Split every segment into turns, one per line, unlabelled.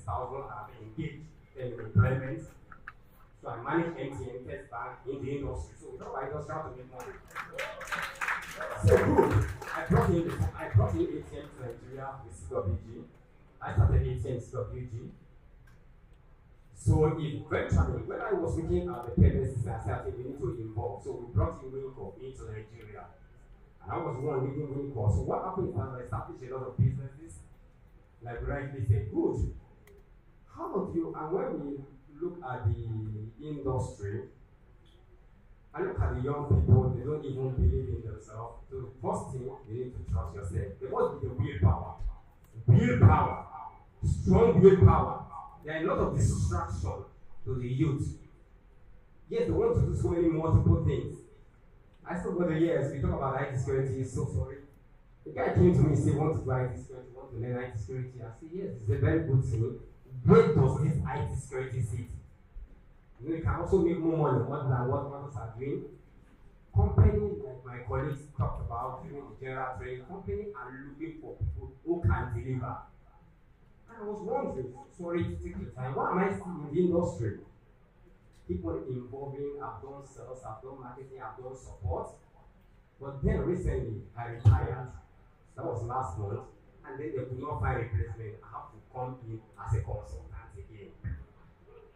6,000 have engaged in employment. So I manage MTN Test Bank in the industry. So we talk about industry how to make money. So good. I brought in ATM to Nigeria with CWG. I started ATM CWG. So eventually, when I was looking at the payment system, I said, we need to involve. So we brought in Winco into Nigeria. And I was the one leading Winco. So what happened is that I established a lot of businesses. Like rightly said, good. How do you, and when we look at the industry, I look at the young people, they don't even believe in themselves. So the first thing, you need to trust yourself. There must be the willpower. Willpower. Strong willpower. There are a lot of distraction to the youth. Yes, they want to do so many multiple things. I still go to years, we talk about IT security, so sorry. The guy came to me and said, want to do IT security, want to learn IT security. I said, yes, it's a very good thing. Where does this IT security sit? You know, you can also make more money than what others are doing. Company, like my colleagues talked about during the general training, company are looking for people who can deliver. And I was wondering, sorry to take the time, why am I still in the industry? People involving, I've done sales, I've done marketing, I've done support. But then recently, I retired. That was last month. And then they could not find a replacement. I have to come in as a consultant again.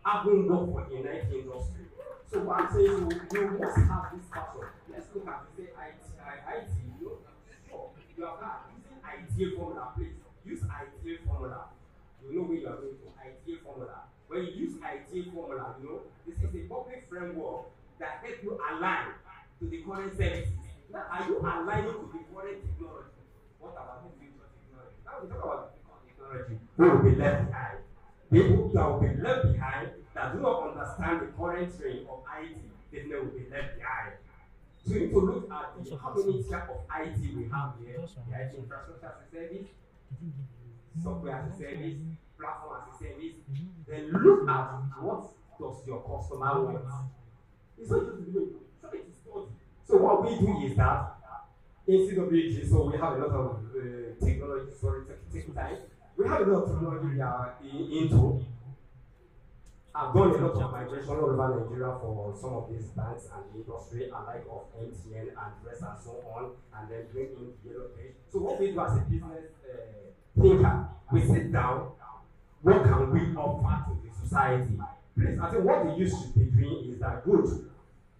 I've been working for the IT industry. So what I'm saying is, you must have this passion. Let's look at the IT, you know, sure, you have that using ideal formula, please. Use ideal formula. You know where you are going to, ideal formula. When you use ideal formula, you know, this is a public framework that helps you align to the current services. Now, are you aligning to the current technology? What about the future technology? Now we talk about the technology. Who will be left behind? People that will be left behind that do not understand the current trend of IT, they will be left behind. So you need to look at how many types of IT we have here. The IT infrastructure as a service, software as a service, platform as a service. Then look at what does your customer want. It's not just doing, so it is study. So what we do is that in CWG, so we have a lot of technology, sorry, take time. We have a lot of technology we are into. I've done a lot of migration all over Nigeria for some of these banks and the industry, alike of MTN and rest and so on, and then bring in the yellow page. So what we do as a business thinker, we sit down, what can we offer to the society? Please, I think what the youth should be doing is that good.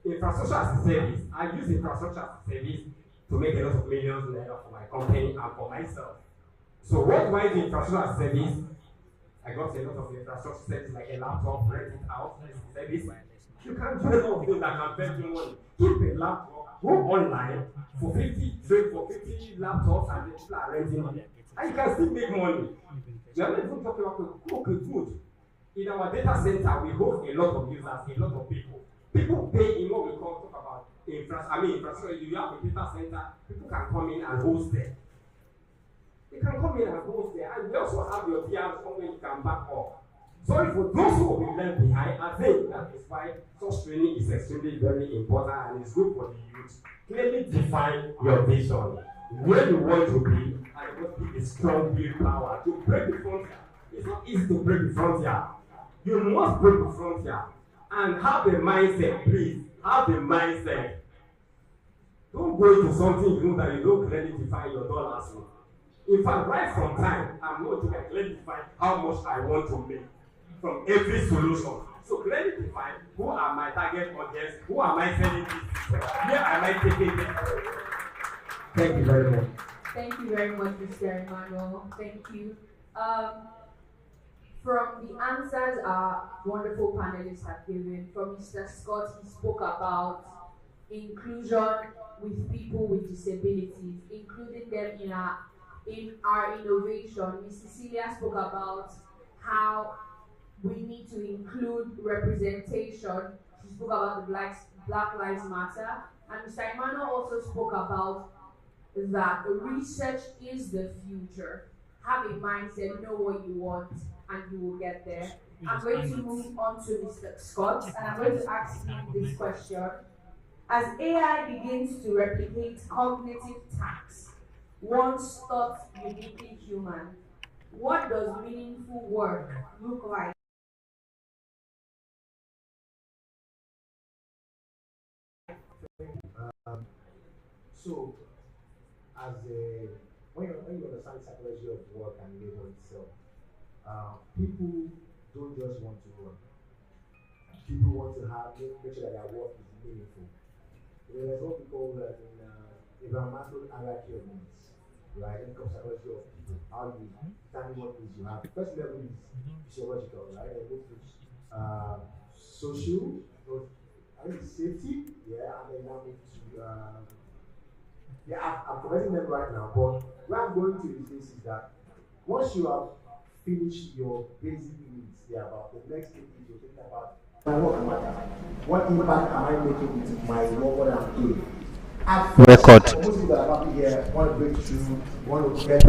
Infrastructure as a service, I use infrastructure as a service to make a lot of millions naira for my company and for myself. So what do I do infrastructure as a service? I got a lot of infrastructure service like a laptop, rent it out, service. You can do a lot of things that can fetch you money. Keep a laptop, go online for 50, trade for 50 laptops and the people are renting it. And you can still make money. You are not even talking about good. In our data center, we host a lot of users, a lot of people. People pay in what we talk about infrastructure. You have a data center, people can come in and host there. They can come in and host there. And we also have your PRs somewhere you can back up. Sorry for those who will be left behind. I think that is why such training is extremely very important and it's good for the youth. Clearly define your vision, where you want to be, and what be a strong willpower to break the frontier. It's not easy to break the frontier. You must break the frontier and have the mindset, please. Have the mindset. Don't go into something you know that you don't clearly define your dollars with. In fact, right from time, I'm not going to clearly define how much I want to make from every solution. So clearly define who are my target audience, who am I selling this, where am I taking this. Thank you very much.
Thank you very much, Mr. Emmanuel. Thank you. From the answers our wonderful panelists have given, from Mr. Scott, he spoke about inclusion with people with disabilities, including them in our innovation. Ms. Cecilia spoke about how we need to include representation. She spoke about the Black Lives Matter. And Mr. Emmanuel also spoke about that research is the future. Have a mindset, know what you want, and you will get there. I'm going to move on to Mr. Scott, and I'm going to ask him this question. As AI begins to replicate cognitive tasks, once thought uniquely human, What does meaningful work look like?
So, as a when you understand the psychology of work and labor itself, people don't just want to work. People want to make sure that their work is meaningful. There's what we call in environmental hierarchy of needs, right? When it comes to psychology of people, how you determine what needs you have. First level is physiological, right? And move to social, so I think safety, yeah, and then now move to yeah, I'm correcting them right now, but where I'm going to is this is that once you have finished your basic needs, yeah, about the next thing is you're thinking about my work matter. What impact am I making with my work, what I'm doing? At first, most people that are happy here want to break through, want to get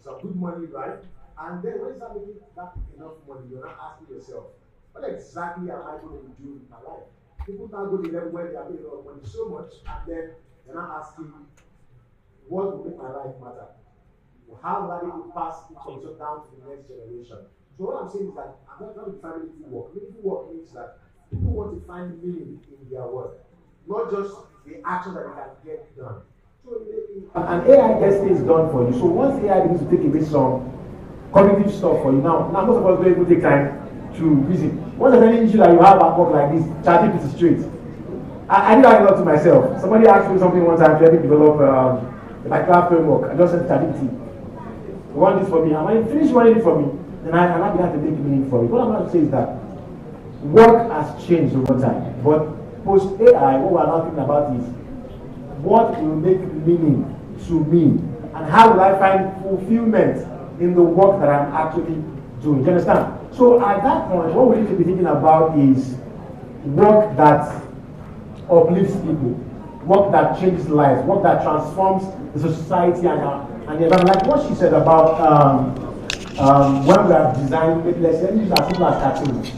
some good money, right? And then when you start making that enough money, you're not asking yourself, what exactly am I going to be doing with my life? People now go to the level where they are making a lot of money so much, and then they're not asking, what will make my life matter? How will I be able to pass information down to the next generation? So what I'm saying is that I'm not defining meaningful work. Meaningful work means that people want to find meaning in their work, not just the action that they can get done. So an AI gets things done for you. So once AI begins to take away some cognitive stuff for you, now most of us don't even take time to reason. Once there's any issue that you have at work like this, ChatGPT straight. I did that a lot to myself. Somebody asked me something one time to help me develop a particular framework. I just said to ChatGPT, run this for me. And when you finish running it for me, then I can begin to make meaning for it. What I'm going to say is that work has changed over time. But post AI, what we're now thinking about is what will make meaning to me and how will I find fulfillment in the work that I'm actually doing. Do you understand? So at that point, what we need to be thinking about is work that uplifts people, work that changes lives, work that transforms the society and the environment. Like what she said about when we are designing, let's use as simple as cartoons,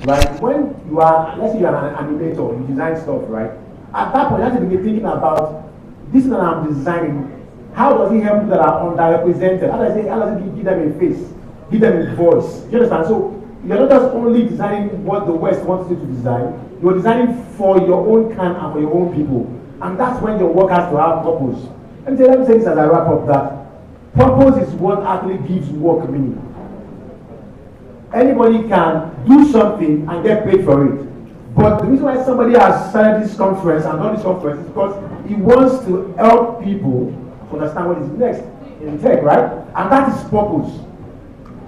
right? When you are, let's say you are an animator, you design stuff, right? At that point, you have to be thinking about this that I'm designing. How does it help people that are underrepresented? How does it give them a face, give them a voice? Do you understand? So you're not just only designing what the West wants you to design, you're designing for your own kind and for your own people. And that's when your work has to have purpose. Let me say this as I wrap up that purpose is what actually gives work meaning. Anybody can do something and get paid for it. But the reason why somebody has started this conference and done this conference is because he wants to help people to understand what is next in tech, right? And that is purpose.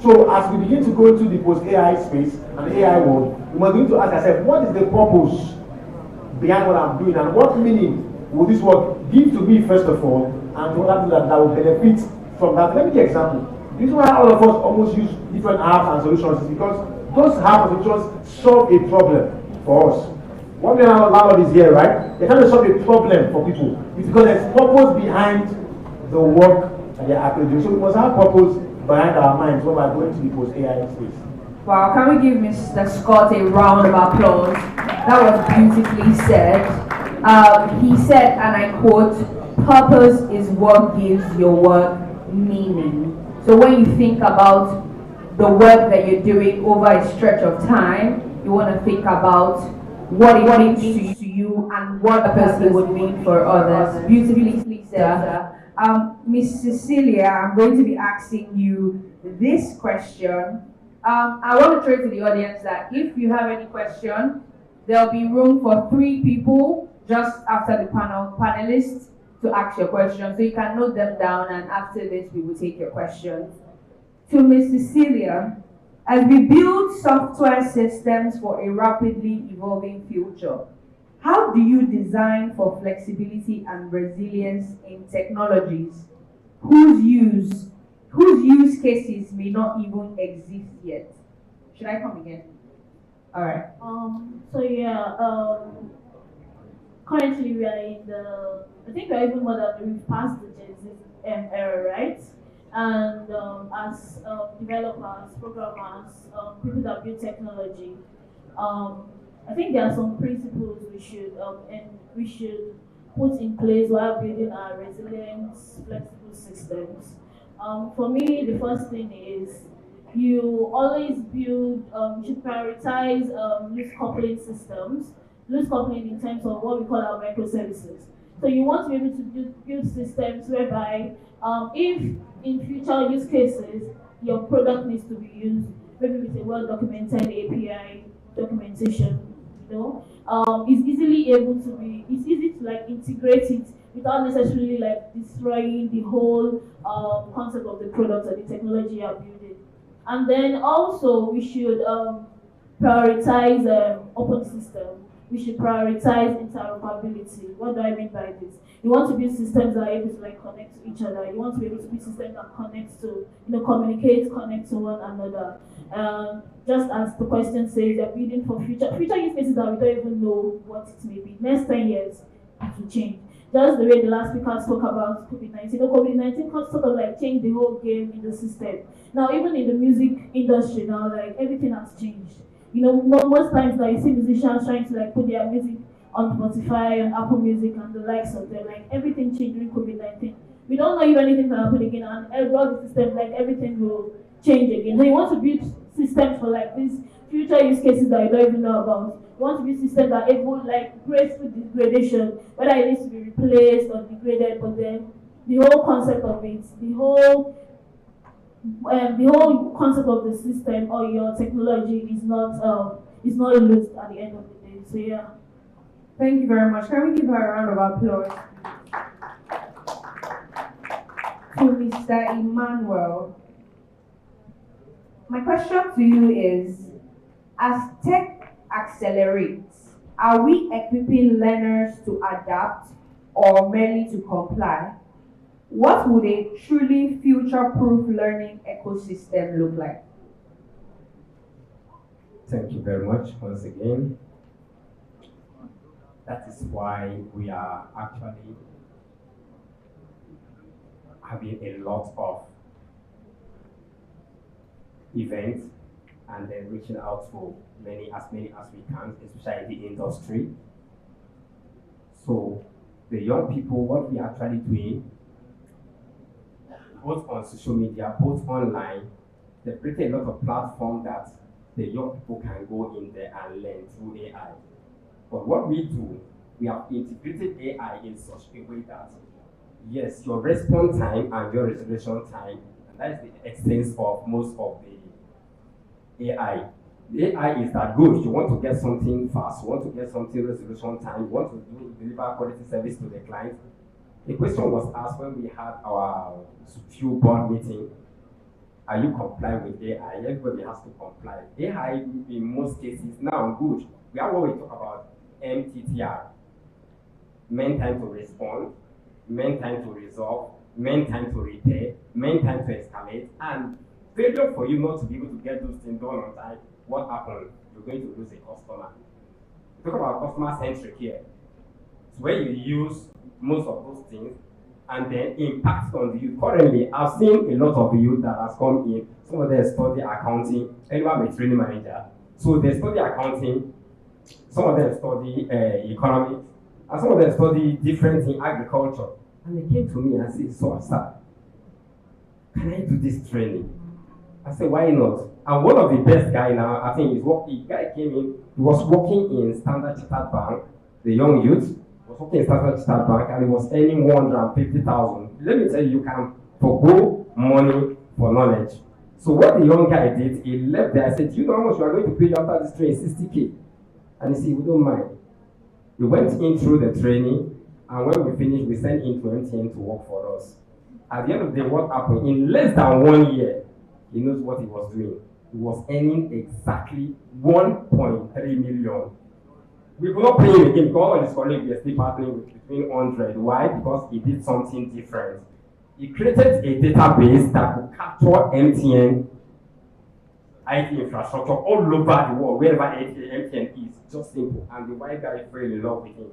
So as we begin to go into the post-AI space and the AI world, we must begin to ask ourselves, what is the purpose behind what I'm doing and what meaning will this work give to me first of all and to other people that will benefit from that. Let me give you an example. The reason why all of us almost use different apps and solutions is because those apps and solutions solve a problem for us. One million landlord is here, right? They're trying to solve a problem for people. It's because there's purpose behind the work that they're actually doing. So we must have purpose behind our minds when we're going to the post-AI space.
Wow, can we give Mr. Scott a round of applause? That was beautifully said. He said, and I quote, purpose is what gives your work meaning. So when you think about the work that you're doing over a stretch of time, you want to think about what it means to you and what purpose it would mean for others. Beautifully said. Miss Cecilia, I'm going to be asking you this question. I want to throw it to the audience that if you have any question, there'll be room for 3 people just after the panelists to ask your question. So you can note them down, and after this, we will take your questions. To Ms. Cecilia, as we build software systems for a rapidly evolving future, how do you design for flexibility and resilience in technologies whose use cases may not even exist yet? Should I come again? All right.
Currently we are in I think we are even more than we've passed the Gen Z era, right? And as developers, programmers, people that build technology, I think there are some principles we should put in place while building our resilient, flexible systems. For me, the first thing is you always build, you should prioritize loose coupling systems. Loose coupling in terms of what we call our microservices. So you want to be able to build systems whereby if in future use cases your product needs to be used, maybe with a well-documented API documentation, it's easy to like integrate it without necessarily like destroying the whole concept of the product or the technology you're building. And then also we should prioritize open system. We should prioritize interoperability. What do I mean by this? You want to build systems that are able to like connect to each other. You want to be able to build systems that connect to, communicate, connect to one another. Just as the question says, they're building for future use cases that we don't even know what it may be. Next 10 years, it will change. Just the way the last speaker spoke about COVID-19. COVID-19 sort of like changed the whole game in the system. Now, even in the music industry now, like everything has changed. Most times now you see musicians trying to like put their music on Spotify and Apple Music and the likes of them. Like everything changed during COVID-19. We don't know if anything can happen again, and all the systems, like everything will change again. So you want to build systems for like these future use cases that you don't even know about. You want to build systems that are able like graceful degradation, whether it needs to be replaced or degraded, but then the whole concept of it, the whole concept of the system or your technology is not lost at the end of the day. So yeah.
Thank you very much. Can we give her a round of applause? To Mr. Emmanuel. My question to you is, as tech accelerates, are we equipping learners to adapt or merely to comply? What would a truly future-proof learning ecosystem look like?
Thank you very much once again. That is why we are actually having a lot of events and then reaching out to as many as we can, especially in the industry. So the young people, what we are actually doing, both on social media, both online, they've created a lot of platforms that the young people can go in there and learn through AI. But what we do, we have integrated AI in such a way that, yes, your response time and your resolution time, and that is the essence of most of the AI. The AI is that good. You want to get something fast, you want to get something resolution time, you want to deliver quality service to the client. The question was asked when we had our few board meeting, are you complying with AI? Everybody has to comply. AI in most cases now good. We have what we talk about MTTR, mean time to respond, mean time to resolve, mean time to repair, mean time to escalate, and failure for you not to be able to get those things done on time. What happened? You're going to lose a customer. We talk about customer-centric here. It's where you use most of those things and then impact on the youth. Currently, I've seen a lot of youth that has come in. Some of them study accounting, anyone with training manager. So they study accounting, some of them study economics, and some of them study different in agriculture. And they came to me and said, so sir, can I do this training? I said, why not? And one of the best guy now, I think, the guy came in, he was working in Standard Chartered Bank, the young youth, was working in Standard Chartered Bank, and he was earning 150,000. Let me tell you, you can forgo money for knowledge. So what the young guy did, he left there. I said, you know how much you are going to pay after this training? 60K. And he said, we don't mind. We went in through the training, and when we finished, we sent him to MTN to work for us. At the end of the day, what happened? In less than 1 year, he knows what he was doing. He was earning exactly 1.3 million. We could not pay him again because all his colleagues were still partnering with between 100. Why? Because he did something different. He created a database that could capture MTN IT infrastructure all over the world, wherever MTN is. Just simple. And the white guy fell in love with him.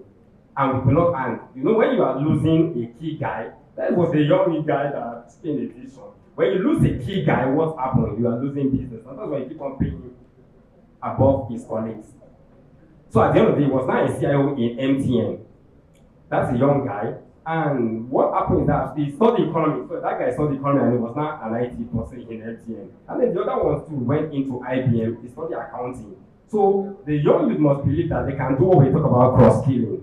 And we could not, and you know, when you are losing a key guy, that was the young guy that in the vision. When you lose a key guy, what happens? You are losing business. And that's why you keep on paying him above his colleagues. So at the end of the day, he was now a CIO in MTN. That's a young guy. And what happened is that he studied economy. So that guy studied economy and he was now an IT person in LTN. And then the other ones too went into IBM. He studied accounting. So the young youth must believe that they can do what we talk about cross-skilling.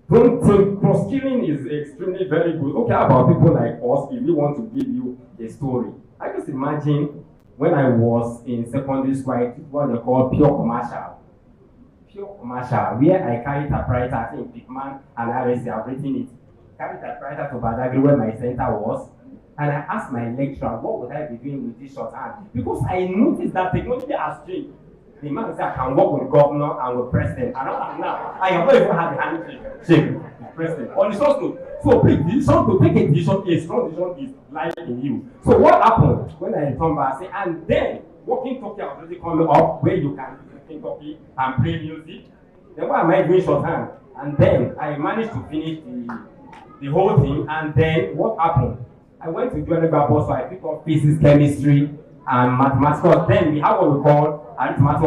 Don't think cross-skilling is extremely very good. Okay, how about people like us, if we want to give you a story? I just imagine when I was in secondary school, I did what they call pure commercial. Pure commercial, where I carried typewriter, I think Pickman and RSC have written it. Carried typewriter to Badagry where my center was. And I asked my lecturer, what would I be doing with this shorthand? Because I noticed that technology has changed. The man said I can work with governor and with president. And now I have not even had the handshake with the president. On the source note. So please, decision to take a decision, a strong decision is lying in you. So what happened when I returned back? I say, and then working Turkey was already coming up where you can sing Turkey and play music. Then what am I doing shorthand? And then I managed to finish the whole thing. And then what happened? I went to join the so I picked up physics, chemistry, and mathematics. Then we have what we call arithmetic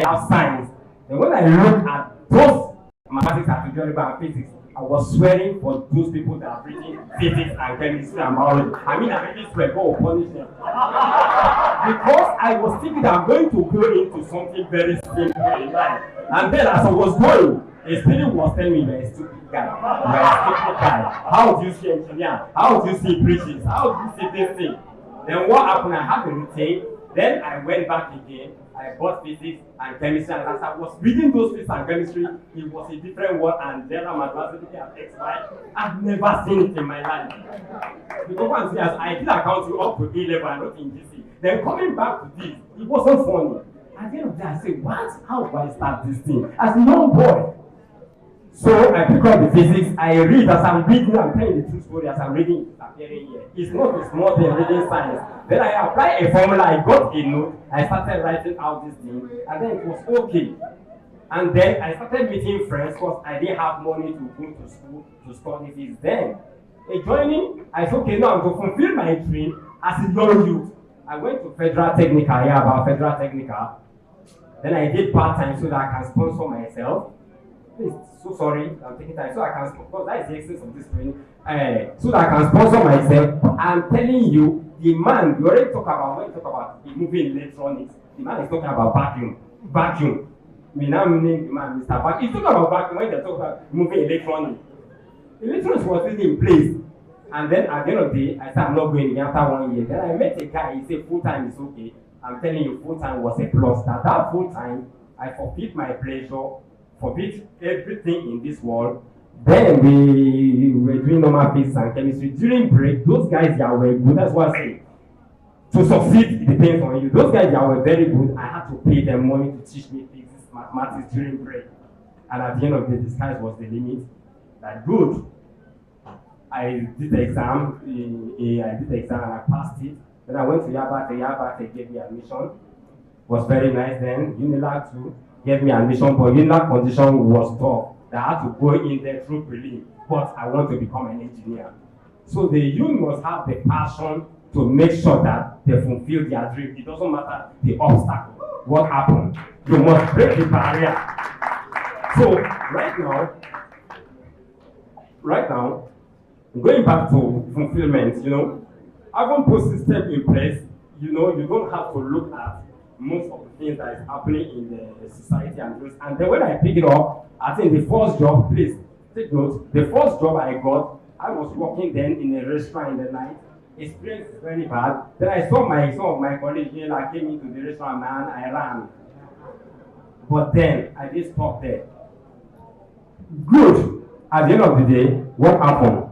of science. Then when I look at those mathematics, algebra, and physics, I was swearing for those people that are reading physics and chemistry and biology. I mean, I really swear, God will punish them. Because I was thinking that I'm going to go into something very simple in life. And then as I was going, a spirit was telling me, you're a stupid guy. You're a stupid guy. How do you see engineer? How do you see preaching? How do you see this thing? Then what happened? I had the routine. Then I went back again. I bought physics and chemistry, and as I was reading those physics and chemistry, it was a different world, and general mathematics and XY. I've never seen it in my life. Because once I did accounting up to A-level and not in GC. Then coming back to this, it wasn't funny. At the end of the day, I said, what? How do I start this thing? As a young boy. So I pick up the physics, I read as I'm reading, I'm telling the true story as I'm reading, it's appearing here. It's not a small thing reading science. Then I apply a formula, I got a note, I started writing out this thing, and then it was okay. And then I started meeting friends because I didn't have money to go to school to study this. Then, joining, I said, okay, now I'm going to fulfill my dream as a young youth. I went to Federal Technical, about Federal Technical. Then I did part-time so that I can sponsor myself. Please, so sorry, I'm taking time. So I can sponsor, that is the essence of this training. So that I can sponsor myself. I'm telling you, the man, you already talk about, when you talk about moving electronics, the man is talking about vacuum. Vacuum. We now name the man Mr. Vacuum. He's talking about vacuum when they talk about moving electronics. Electronics was already in place. And then at the end of the day, I said, I'm not going again after 1 year. Then I met a guy, he said, full time is okay. I'm telling you, full time was a plus. That full time, I forfeit my pleasure, forbid everything in this world. Then we were doing normal physics and chemistry. During break, those guys that were good, that's what I say. To succeed, it depends on you. Those guys that were very good, I had to pay them money to teach me physics, mathematics during break. And at the end of the day, the sky was the limit. Like, good. I did the exam, and I passed it. Then I went to Yaba, they gave me admission. It was very nice then. Unilag too gave me admission, but Unilag condition was tough. I had to go in there through prelim, but I want to become an engineer. So the youth must have the passion to make sure that they fulfill their dream. It doesn't matter the obstacle. What happened? You must break the barrier. So right now, going back to fulfillment, having put system in place, you don't have to look at most of the things that is happening in the society and then when I pick it up, I think the first job, please take note, the first job I got, I was working then in a restaurant in the night. Experience is very bad. Then I saw some of my colleagues here that came into the restaurant and I ran. But then I didn't stop there. Good. At the end of the day, what happened?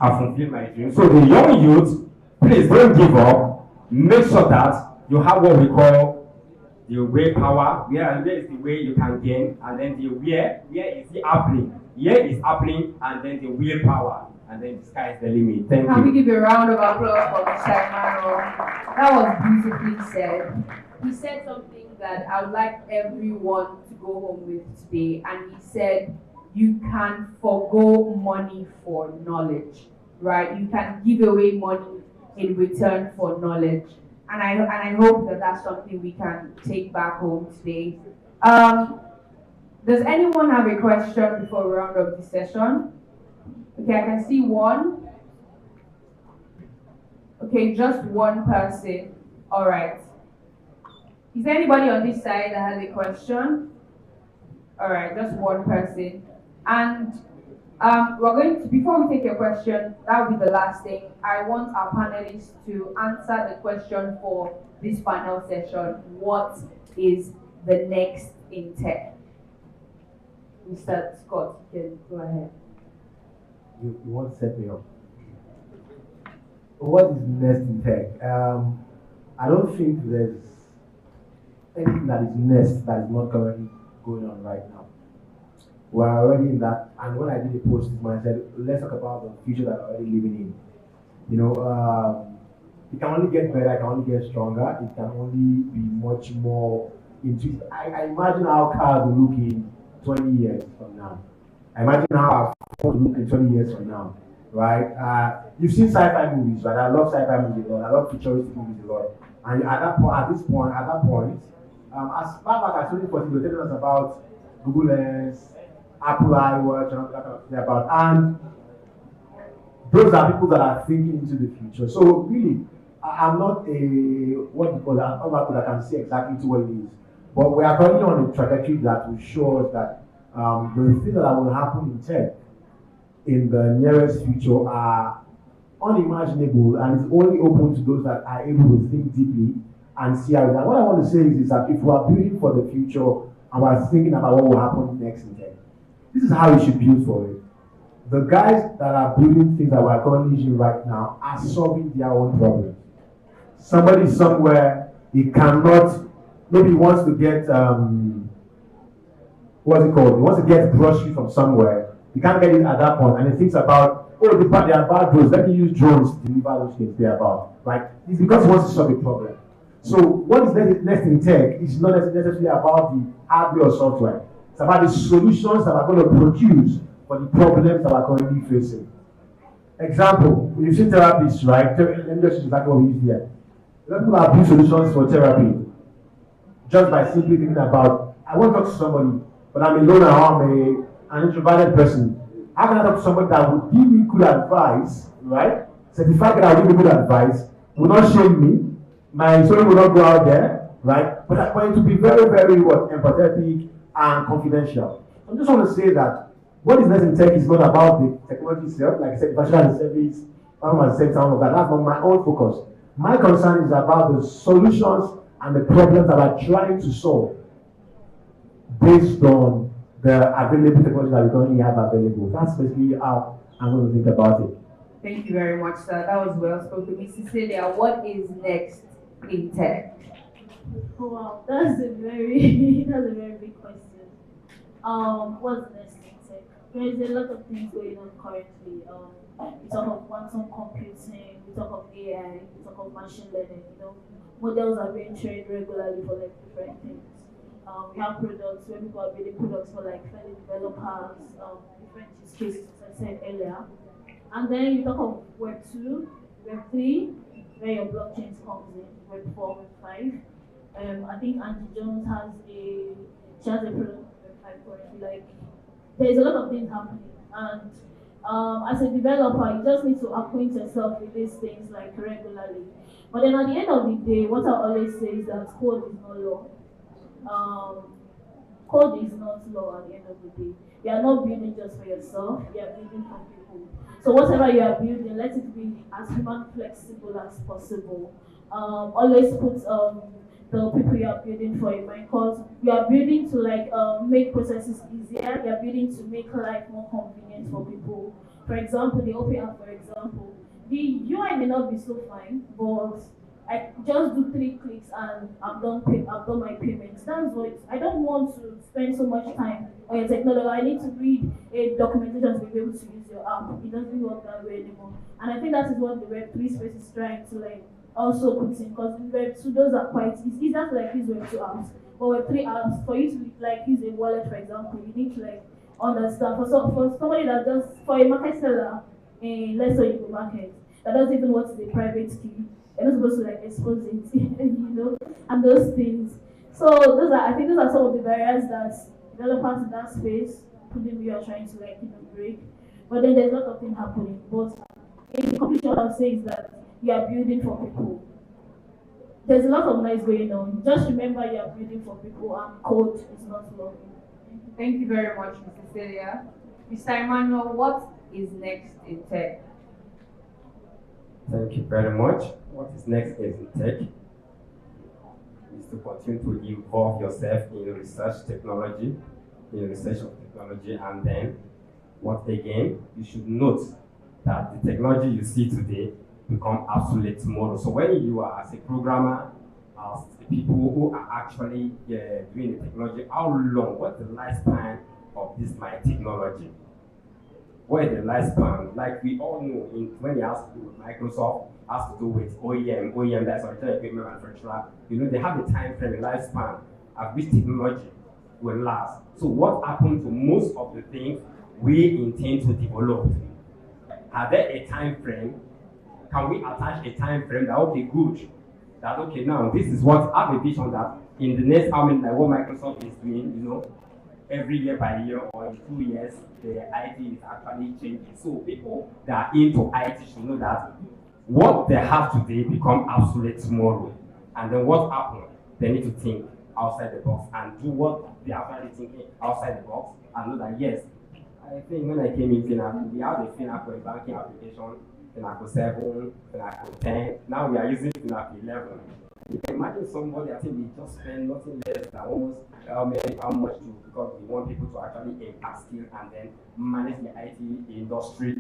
I fulfilled my dream. So the young youth, please don't give up. Make sure that you have what we call the willpower, where is the way you can gain, and then the where is the happening. Here is happening, and then the willpower, and then the sky is the limit. Thank you.
Can we give a round of applause for Mr. Emmanuel? That was beautifully said. He said something that I would like everyone to go home with today, and he said, you can forgo money for knowledge, right? You can give away money in return for knowledge. And I hope that that's something we can take back home today. Does anyone have a question before we round up this session? Okay, I can see one. Okay, just one person. All right. Is there anybody on this side that has a question? All right, just one person. And we're going to, before we take your question, that will be the last thing. I want our panelists to answer the question for this panel session. What is the next in tech? Mr. Scott, you can go ahead.
You want to set me up? What is next in tech? I don't think there's anything that is next that is not currently going on right now. We're already in that, and when I did the post, I said, let's talk about the future that we're already living in. You know, it can only get better, it can only get stronger, it can only be much more into it. I imagine how cars will look in 20 years from now. I imagine how our phones will look in 20 years from now, right? You've seen sci-fi movies, right? I love sci-fi movies a lot, I love futuristic movies a lot. And at that point, as far back as 2014, they were telling us about Google Lens, Apple iWatch, and all that kind of thing about. And those are people that are thinking into the future. So really, I'm not that can say exactly to what it is. But we are currently on a trajectory that will show us that the things that will happen in tech in the nearest future are unimaginable, and it's only open to those that are able to think deeply and see how it is. And what I want to say is that if we are building for the future and we're thinking about what will happen next in tech, this is how we should build for it. The guys that are building things that we're currently using right now are solving their own problems. Somebody somewhere, he cannot, maybe he wants to get, what's it called? He wants to get groceries from somewhere. He can't get it at that point, and he thinks about, oh, they are bad drones. Let me use drones to deliver those things they're about, right? It's because he wants to solve a problem. So what is next in tech is not necessarily about the hardware or software. It's about the solutions that are going to produce for the problems that are currently facing. Example, you've seen therapists, right? Let me just use exactly what we use here. People have built solutions for therapy just by simply thinking about, I want to talk to somebody, but I'm alone or I'm an introverted person. How can I talk to somebody that would give me good advice, right? Certified that will give me good advice, will not shame me, my story will not go out there, right? But I'm going to be very, very empathetic and confidential. I just want to say that what is next in tech is not about the technology itself, like I said, virtual as a service, all of that. That's not my own focus. My concern is about the solutions and the problems that we're trying to solve based on the available technology that we currently have available. That's basically how I'm going to think about it.
Thank you very much, sir. That was well spoken. Mrs. Celia, what is next in tech?
Oh, wow, that's a very big question. What's next in tech? There's a lot of things going on currently. We talk of quantum computing, we talk of AI, we talk of machine learning. Models are being trained regularly for like different things. We have products where people are building products for like fellow developers, different use cases, as I said earlier. And then you talk of Web 2, Web 3, where your blockchains comes in, Web 4, Web 5. I think Angie Jones has a product Web 5 currently. Like, there's a lot of things happening. And as a developer, you just need to acquaint yourself with these things like regularly. But then at the end of the day, what I always say is that code is not law. Code is not law at the end of the day. You are not building just for yourself, you are building for people. So whatever you are building, let it be as human flexible as possible. Always put the people you are building for in mind, because you are building to like make processes easier, you are building to make life more convenient for people. For example, the OP app, for example, the UI may not be so fine, but I just do 3 clicks and I've done my payments. That's what I don't want to spend so much time on your technology. I need to read a documentation to be able to use your app. It doesn't work that way anymore. And I think that is what the Web3 space is trying to like also put in, because Web2 those are quite it's easier to like use Web2 apps. But Web3 apps, for you to like use a wallet, for example, you need to like understand. For somebody that does, for a market seller, let's say you go market, that doesn't even know what's the private key. You're not supposed to like expose it, and those things. So I think those are some of the barriers that developers in that space, including you are trying to like break. But then there's a lot of things happening. But in conclusion, what I'll say is that you are building for people. There's a lot of noise going on. Just remember you are building for people and code is not law.
Thank you very much, Mrs. Celia. Mr. Emmanuel, what is next in tech?
Thank you very much. What is next in tech is to continue to involve yourself in research technology, in research of technology, and then what again, you should note that the technology you see today become obsolete tomorrow. So when you are as a programmer, as the people who are actually doing the technology, how long, what's the lifespan of this my technology? What is the lifespan? Like we all know, when it has to do with Microsoft, has to do with OEM, that's original equipment manufacturer, they have a time frame, a lifespan at which technology will last. So what happened to most of the things we intend to develop? Are there a time frame? Can we attach a time frame that, okay, good, that, okay, now this is what, I have a vision that in the next, like what Microsoft is doing, every year by year or in 2 years, the IT is actually changing. So people that are into IT should know that what they have today become obsolete tomorrow. And then what happens? They need to think outside the box and do what they are actually thinking outside the box and know that, yes, I think when I came in Finaco, we have a Finaco banking application, Finaco 7, Finaco 10. Now we are using Finaco 11. You can imagine somebody, I think we just spend nothing less than almost how much to, because we want people to actually impact skill and then manage the IT industry.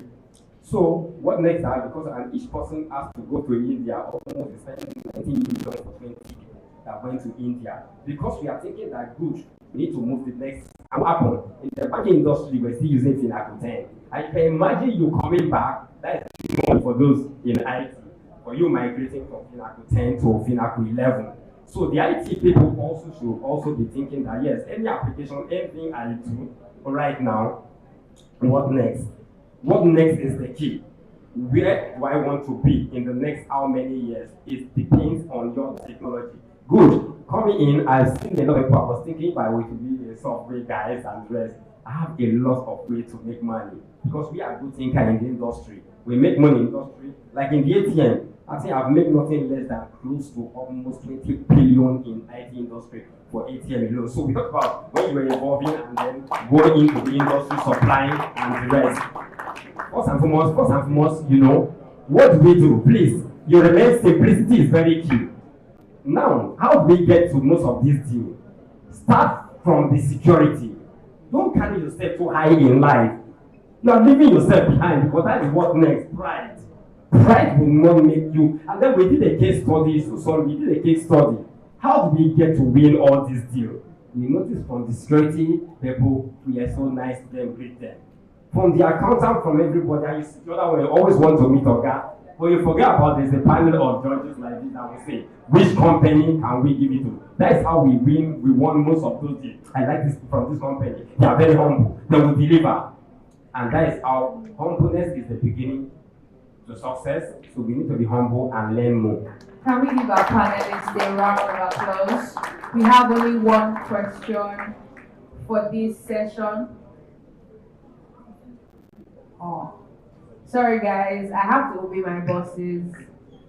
So what next are, because each person has to go to India, almost spending 19 million for 20 people that went to India. Because we are thinking that good, we need to move the next. And what happened? In the banking industry, we're still using Finaco 10. And you can imagine you coming back, that is money for those in IT. For you migrating from Finaco 10 to Finaco 11. So the IT people also should also be thinking that, yes, any application, anything I do right now, what next? What next is the key. Where do I want to be in the next how many years? It depends on your technology. Good. Coming in, I've seen a lot of people. I was thinking if I were to be a software guys and rest, I have a lot of ways to make money because we are good thinkers in the industry. We make money in the industry. Like in the ATM, I think I've made nothing less than close to almost 20 billion in IT industry for ATM alone. So we talk about when you were evolving and then going into the industry, supplying and the rest. First and foremost, what do we do? Please, you remain simplicity is very key. Now, how do we get to most of these deals? Start from the security. Don't carry yourself too high in life. You are leaving yourself behind because that is what next. Pride. Pride will not make you. And then we did a case study. How do we get to win all these deals? We noticed from the security people, we are so nice to them, greet them. From the accountant, from everybody, the other way, always want to meet Oga. But you forget about there's a panel of judges like this that will say, which company can we give it to? That is how we win. We won most of those deals. I like this from this company. They are very humble. They will deliver. And that is how humbleness is the beginning to success. So we need to be humble and learn more.
Can we give our panelists a round of applause? We have only one question for this session. Oh, sorry guys, I have to obey my bosses.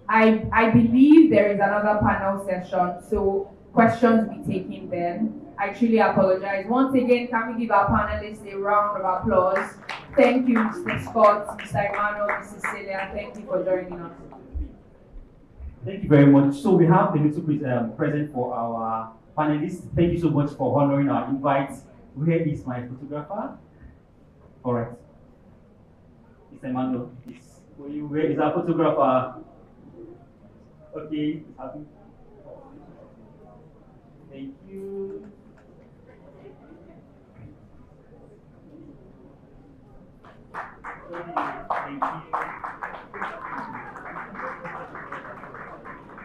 I believe there is another panel session, so questions will be taken then. I truly apologize. Once again, can we give our panelists a round of applause? Thank you, Mr. Scott, Mr. Emmanuel, Mrs. Celia. Thank you for joining us.
Thank you very much. So we have a little present for our panelists. Thank you so much for honoring our invite. Where is my photographer? All right. Mr. Emmanuel, where is our photographer? Okay, happy. Thank you. Thank you.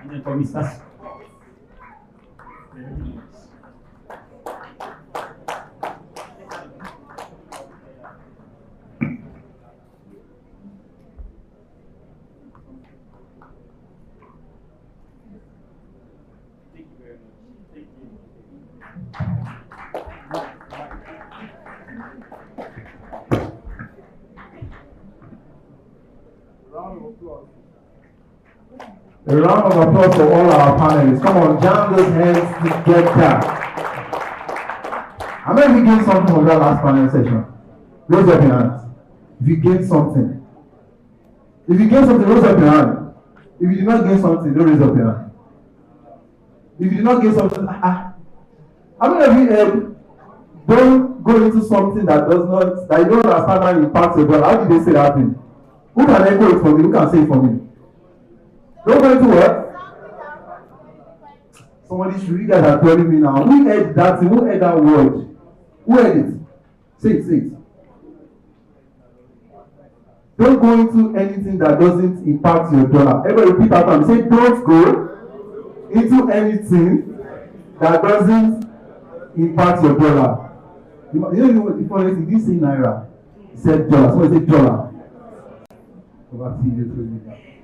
And then for Mr. Very nice. Thank you very much. Thank you.
A round of applause for all our panelists. Come on, jam those hands together. How many of you gained something from that last panel session? Raise up your hands. If you gained something. If you gained something, raise up your hand. If you did not gain something, don't raise up your hand. If you did not gain something, how many of you don't go into something that you don't understand how it impacts your body? How did they say that thing? Who can echo it for me? Who can say it for me? Don't go into what? Somebody should, you guys are telling me now. Who heard that thing? Who heard that word? Who heard it? Say it. Don't go into anything that doesn't impact your dollar. Everybody repeat after me. Say, don't go into anything that doesn't impact your dollar. You know what the funny thing? He didn't say naira. He said dollar. Somebody say dollar.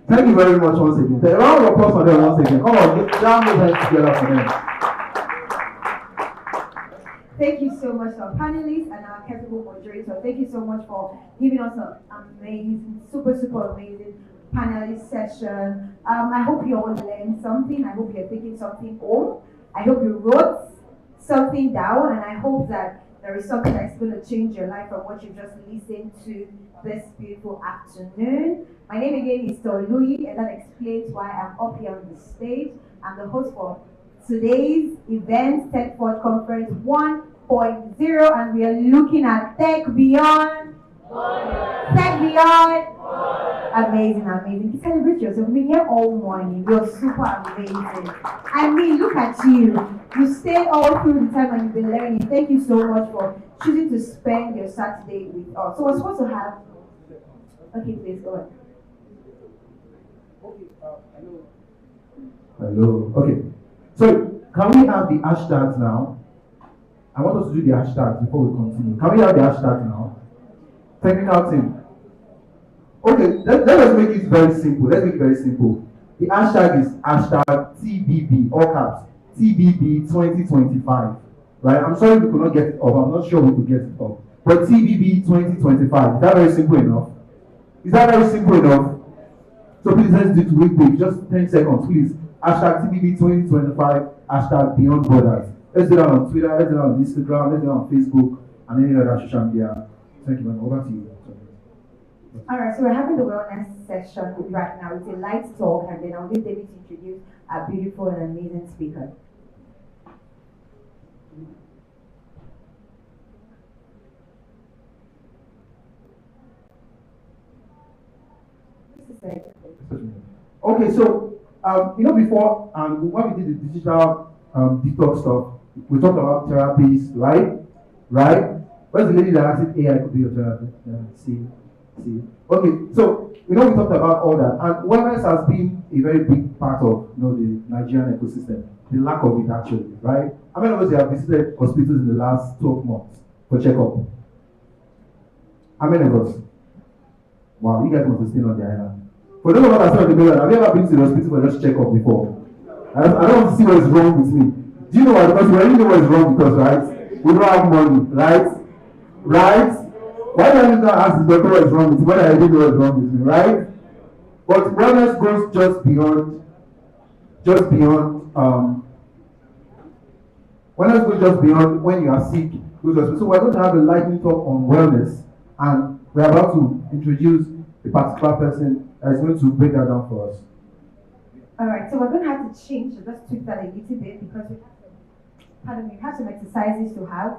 Thank you very much once again. A round of applause for them once again. Come on, jam those hands together for them.
Thank you so much to our panelists and our capable moderator. Thank you so much for giving us an amazing, super amazing panelist session. I hope you all learned something. I hope you're taking something home. I hope you wrote something down, and I hope that there is something that's going to change your life from what you just listened to this beautiful afternoon. My name again is Tolui, and that explains why I'm up here on the stage. I'm the host for today's event, Techforge Conference 1.0, and we are looking at Tech Beyond. Tech Beyond. Amazing. Celebrate yourself. We've been here all morning. You're super amazing. I mean, look at you. You stayed all through the time and you've been learning. Thank you so much for choosing to spend your Saturday with us. So we're supposed to have. Okay, please go ahead.
Hello. Okay. So, can we have the hashtags now? I want us to do the hashtags before we continue. Can we have the hashtags now? Technical team. Okay, let us make it very simple. The hashtag is hashtag TBB, all caps, TBB 2025. Right? I'm sorry we could not get it up. I'm not sure we could get it up. But TBB 2025. Is that very simple enough? So please let's do it real quick. Just 10 seconds, please. Hashtag TBB 2025, hashtag Beyond Borders. Let's do that on Twitter, let's do that on Instagram, let's do that on Facebook, and any other social media. Thank you, man. Over to you.
Alright, so we're having the wellness session right now. It's a light talk, and then I'll give David to introduce our beautiful and amazing speaker.
Okay, so before when we did the digital detox stuff, we talked about therapies, right? Where's the lady that asked AI could be your therapist? See. Okay, so we talked about all that, and wellness has been a very big part of the Nigerian ecosystem. The lack of it actually, right? How many of us have visited hospitals in the last 12 months for checkup? How many of us? Wow, you guys must have stayed on the island. For those of us that are on the mainland, have you ever been to the hospital for just checkup before? I don't want to see what is wrong with me. Do you know why? Because we already know what is wrong with us, right? We don't have money, right? Why do I need to ask the doctor what is wrong with me when I already know what is wrong with me, right? But wellness goes just beyond wellness goes just beyond when you are sick. So we're going to have a lightning talk on wellness, and we're about to introduce a particular person that is going to break that down for us.
Alright, so we're going to have to change, just tweak that a little bit because we have some exercises to have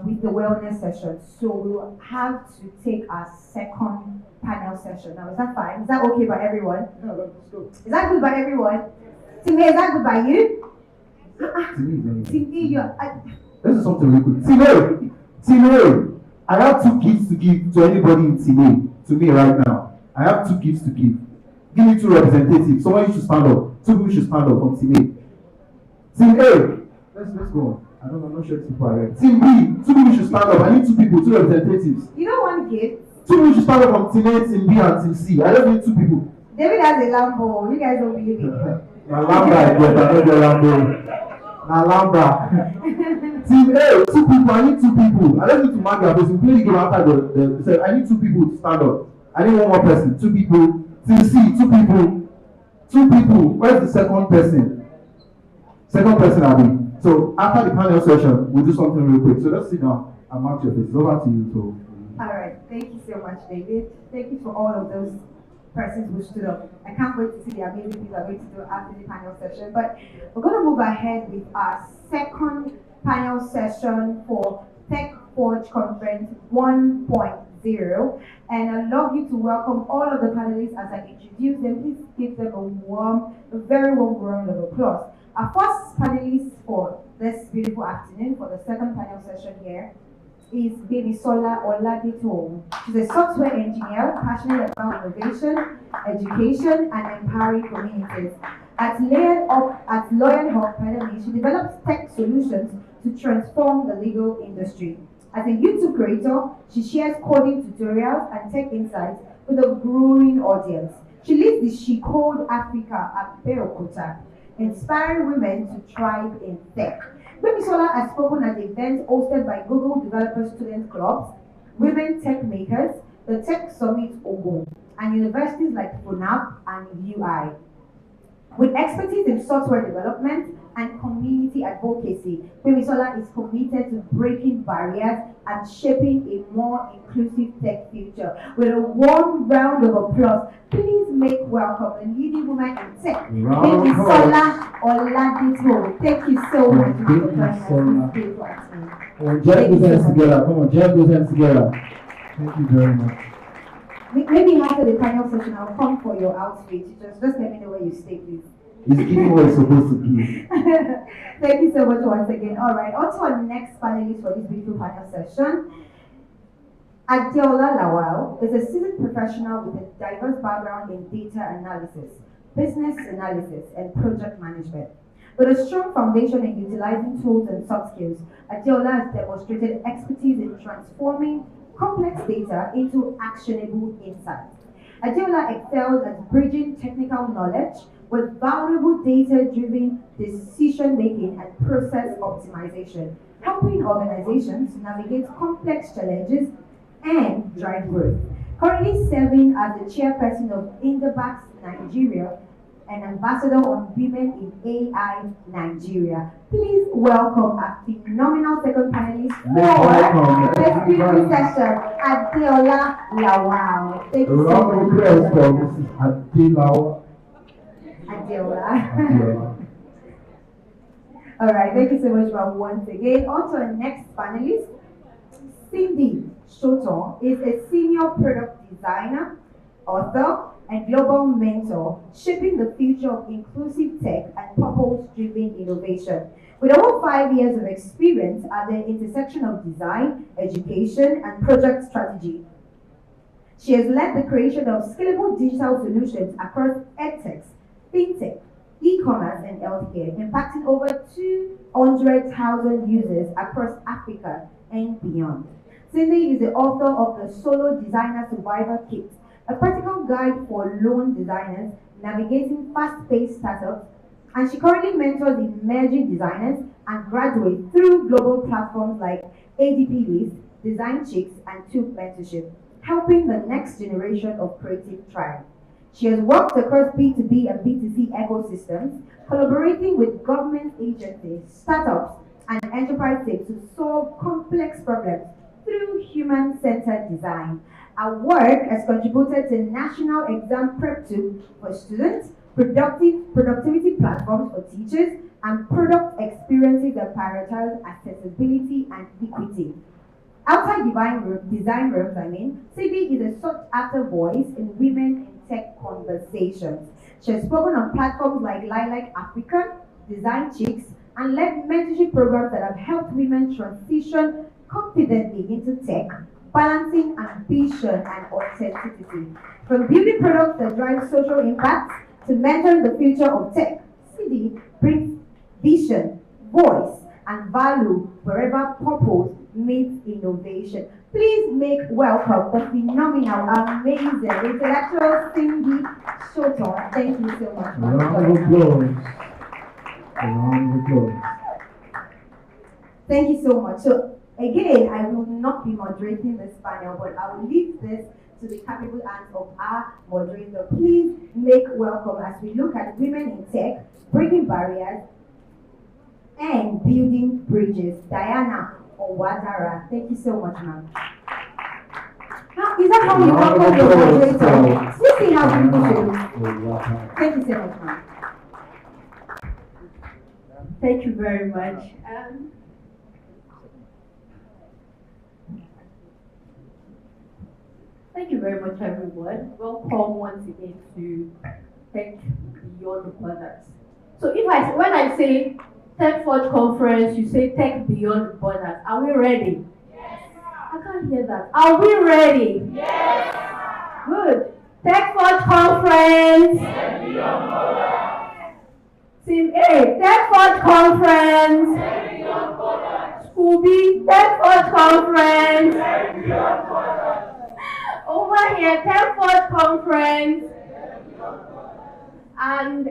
with the wellness session. So we'll have to take our second panel session. Now, is that fine? Is that okay by everyone?
No, let's go.
Is that good by everyone? Timmy, is that good by you? Timmy,
this is something really good. Timmy, I have 2 gifts to give to anybody in to me right now. I have 2 gifts to give. Give me 2 representatives. Somebody should stand up. 2 people should stand up from Team A. Team A. Let's go on. I'm not sure it's quiet. Team B. 2 people should stand up. I need 2 people, 2 representatives.
You don't want gift?
2 people should stand up from Team A, Team B, and Team C. I just need 2 people.
David has a Lambo. You guys don't believe it.
Lambda, yes, I know the Lambo. Lambda. Team A, 2 people. I need 2 people. I don't need to mark your face. We play the game after the I need 2 people to stand up. I need 1 more person. 2 people. Team C, 2 people. Two people. Where's the second person? Second person, Abby. So after the panel session, we'll do something real quick. So let's sit down and mark your face. Over to you. So.
All right. Thank you so much, David. Thank you for all of those persons who stood up. I can't wait to see the amazing things we're going to do after the panel session. But we're going to move ahead with our second panel session for Techforge Conference 1.0. And I'd love you to welcome all of the panelists as I introduce them. Please give them a very warm round of applause. Our first panelist for this beautiful afternoon, for the second panel session here, is Gbemisola Oladito. She's a software engineer passionate about innovation, education, and empowering communities. At Lawyer Hub Academy, she develops tech solutions to transform the legal industry. As a YouTube creator, she shares coding tutorials and tech insights with a growing audience. She leads the She Code Africa at Beokuta, inspiring women to thrive in tech. Gbemisola has spoken at events hosted by Google Developer Student Clubs, Women Tech Makers, the Tech Summit Ogun, and universities like FUNAP and UI. With expertise in software development and community advocacy, Gbemisola is committed to breaking barriers and shaping a more inclusive tech future. With a warm round of applause, please make welcome the leading woman in tech, Gbemisola Oladito. Thank you so much for joining us.
Come on, jam those hands together. Come on, jam those hands together. Thank you very much.
Maybe after the panel session, I'll come for your outfit. Just let me know where you stay, please.
It's giving what it's supposed to be.
Thank you so much once again. All right, on to our next panelist for this beautiful panel session. Adeola Lawal is a seasoned professional with a diverse background in data analysis, business analysis, and project management. With a strong foundation in utilizing tools and soft skills, Adeola has demonstrated expertise in transforming complex data into actionable insights. Adeola excels at bridging technical knowledge with valuable data-driven decision-making and process optimization, helping organizations to navigate complex challenges and drive growth. Currently serving as the chairperson of Indebax Nigeria and ambassador on Women in AI Nigeria. Please welcome a phenomenal second panelist for this beautiful session, Adeola Lawal. Thank you so much. Adeola. All right, thank you so much, Bob, once again. On to our next panelist. Cindy Shoton is a senior product designer, author, and global mentor, shaping the future of inclusive tech and purpose-driven innovation. With over 5 years of experience at the intersection of design, education, and project strategy, she has led the creation of scalable digital solutions across edtech, fintech, e-commerce, and healthcare, impacting over 200,000 users across Africa and beyond. Cindy is the author of the Solo Designer Survivor Kit, a practical guide for lone designers navigating fast-paced startups, and she currently mentors emerging designers and graduates through global platforms like ADP List, Design Chicks, and Tube Mentorship, helping the next generation of creative thrive. She has worked across B2B and B2C ecosystems, collaborating with government agencies, startups, and enterprise teams to solve complex problems through human-centered design. Our work has contributed to National Exam Prep Tube for students, productivity platforms for teachers, and product experiences that prioritize accessibility and equity. Outside design rooms, Cindy is a sought-after voice in women in tech conversations. She has spoken on platforms like Lilac Africa, Design Chicks, and led mentorship programs that have helped women transition confidently into tech, balancing ambition and authenticity. From building products that drive social impact to mentoring the future of tech, Cindy brings vision, voice, and value wherever purpose meets innovation. Please make welcome the phenomenal, amazing, intellectual Cindy Shoton. Thank you so much. Thank you so much. So again, I will not be moderating this panel, but I will leave this to the capable hands of our moderator. Please make welcome as we look at women in tech, breaking barriers, and building bridges. Diana Owadara, thank you so much, ma'am. Is that how you welcome your moderator? You see how people should. Thank you so much, ma'am.
Thank you very much. Thank you very much, everyone. Welcome once again to Tech Beyond the Borders. So when I say Techforge conference, you say Tech Beyond the Borders. Are we ready? Yes. I can't hear that. Are we ready? Yes. Good. Techforge conference. Tech Beyond Borders. Team A, Techforge conference. Tech Beyond Borders. School B, Techforge conference. Tech Beyond Borders. Over here, Techforge conference. And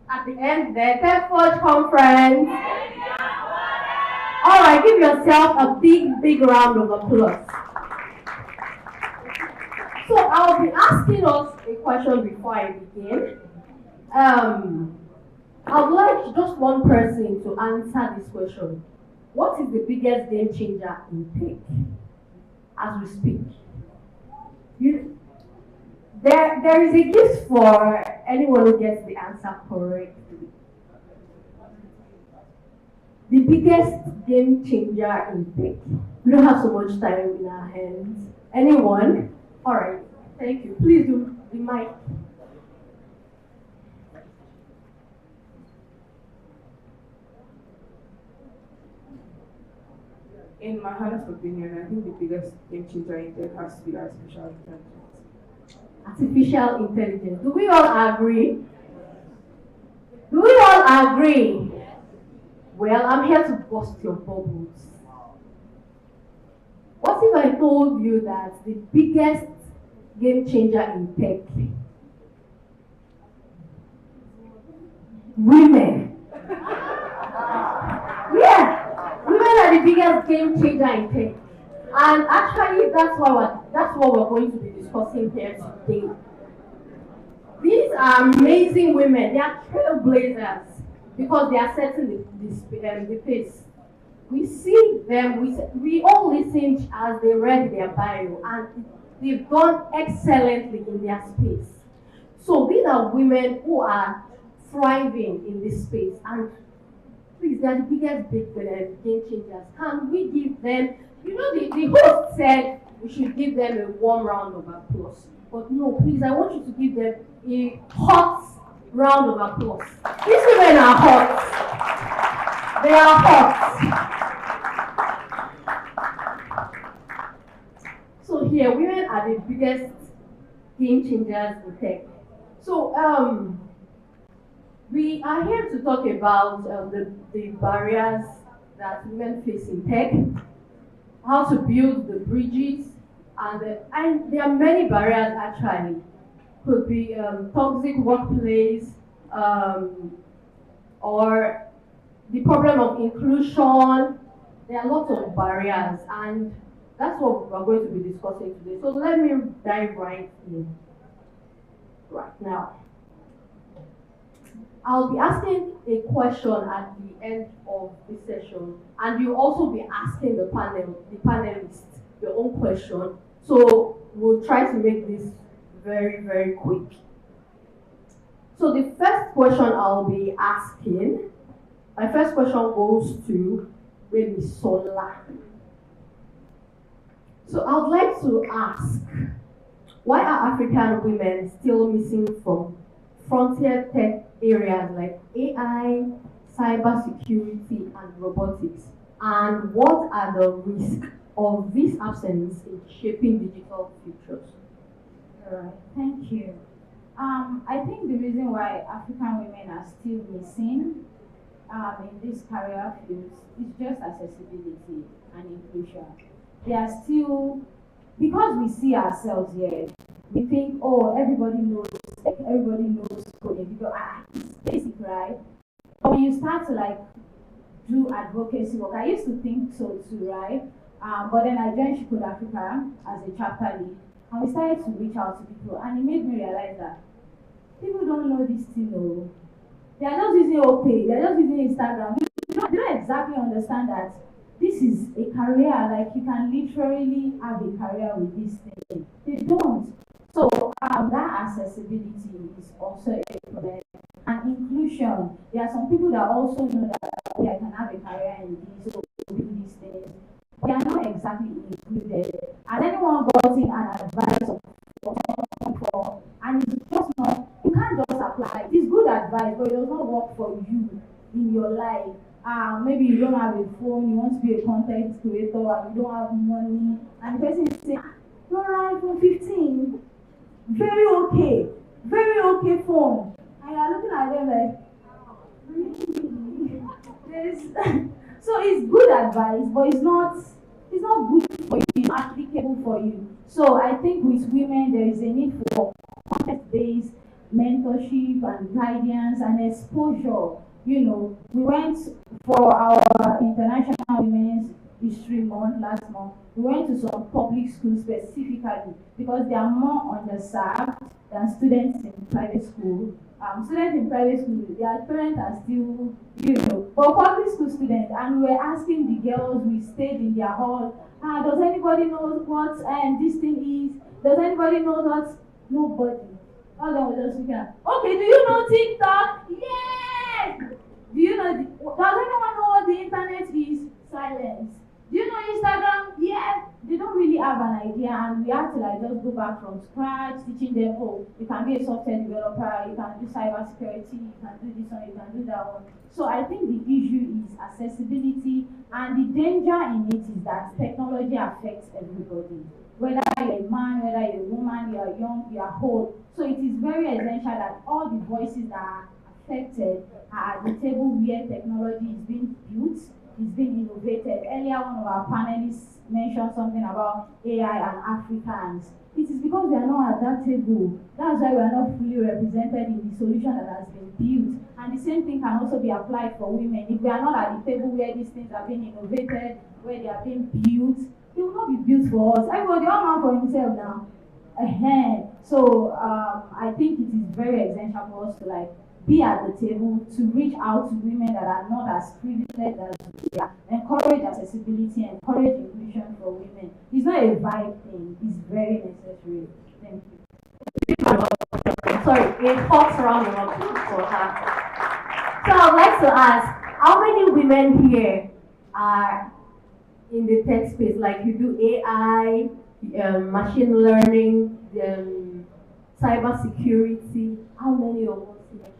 at the end there, Techforge conference. All right, give yourself a big round of applause. So I'll be asking us a question before I begin. I'd like just one person to answer this question. What is the biggest game changer in tech as we speak? There is a gift for anyone who gets the answer correctly. The biggest game changer in tech. We don't have so much time in our hands. Anyone? All right. Thank you. Please do the mic.
In my honest opinion, I think the biggest game changer in tech has to be artificial intelligence.
Artificial intelligence. Do we all agree? Do we all agree? Well, I'm here to bust your bubbles. What if I told you that the biggest game changer in tech? Women. Yeah, women are the biggest game changer in tech. And actually, that's what we're going to be discussing here today. These are amazing women. They are trailblazers because they are setting the pace. We see them, we all listened as they read their bio, and they've done excellently in their space. So these are women who are thriving in this space, and please, they are the biggest game changers. Can we give them, the host said we should give them a warm round of applause. But no, please, I want you to give them a hot round of applause. These women are hot. They are hot. So here, women are the biggest game changers in tech. So we are here to talk about the barriers that women face in tech, how to build the bridges, and there are many barriers actually. Could be toxic workplace, or the problem of inclusion. There are lots of barriers, and that's what we're going to be discussing today. So let me dive right in right now. I'll be asking a question at the end of the session, and you'll also be asking the panelists your own question. So we'll try to make this very, very quick. So the first question I'll be asking, my first question goes to maybe Sola. So I would like to ask, why are African women still missing from frontier tech areas like AI, cybersecurity, and robotics? And what are the risks of this absence in shaping digital futures?
All right, thank you. I think the reason why African women are still missing in these career fields is just accessibility and inclusion. They are still, because we see ourselves here, we think, oh, everybody knows tech, everybody knows coding, because it's basic, right? But when you start to do advocacy work, I used to think so too, right? But then I joined Shikoda Africa as a chapter lead, And we started to reach out to people, and it made me realize that people don't know this thing. Oh. They are just using OPay, they are just using Instagram. They don't exactly understand that this is a career, like you can literally have a career with this thing. They don't. So that accessibility is also a problem. And inclusion, there are some people that also know that okay, I can have a career in this, so do these things. They are not exactly included. Has anyone gotten an advice for and it's just not, you can't just apply. It is good advice, but it does not work for you in your life. Maybe you don't have a phone, you want to be a content creator, and you don't have money, and the person is saying, you're iPhone 15, very okay phone. And you're looking at them like, really? So it's good advice, but it's not good for you, it's not applicable for you. So I think with women there is a need for context-based mentorship and guidance and exposure. We went for our International Women's History Month last month. We went to some public schools specifically because they are more underserved than students in private school. Students in private school, their parents are still, but public school students, and we were asking the girls, we stayed in their hall, does anybody know what this thing is? Does anybody know what? Nobody. All of them were just looking at, okay, do you know TikTok? Yes! Do you know, does anyone know what the internet is? Silence. Do you know Instagram? Yes. They don't really have an idea, and we have to just go back from scratch, teaching them, oh, you can be a software developer, you can do cyber security, you can do this one, you can do that one. So I think the issue is accessibility, and the danger in it is that technology affects everybody. Whether you're a man, whether you're a woman, you are young, you are old. So it is very essential that all the voices that are affected are at the table where technology is being built, is being innovated. Earlier, one of our panelists mentioned something about AI and Africans. It is because we are not at that table. That's why we are not fully represented in the solution that has been built. And the same thing can also be applied for women. If we are not at the table where these things are being innovated, where they are being built, they will not be built for us. Everybody, one man for himself now. So I think it is very essential for us to be at the table, to reach out to women that are not as privileged as we are, encourage accessibility, encourage inclusion for women. It's not a vibe thing, it's very necessary. Thank you.
Sorry, a hot round of applause for her. So I'd like to ask, how many women here are in the tech space? Like you do AI, machine learning, cyber security. How many of us here?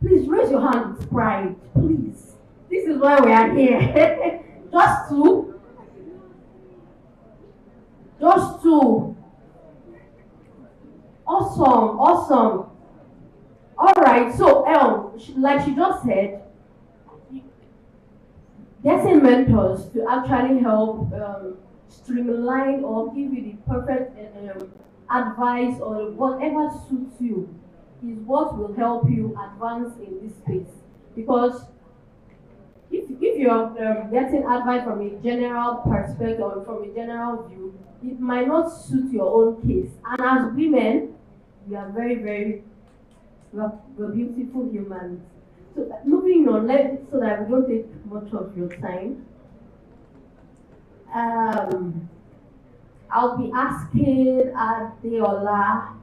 Please raise your hand with pride, please. This is why we are here. Just two. Just two. Awesome. All right. So, like she just said, getting mentors to actually help streamline or give you the perfect advice or whatever suits you is what will help you advance in this space. Because if you're getting advice from a general perspective or from a general view, it might not suit your own case. And as women, we are we're beautiful humans. So moving on, so that we don't take much of your time. I'll be asking Adeola.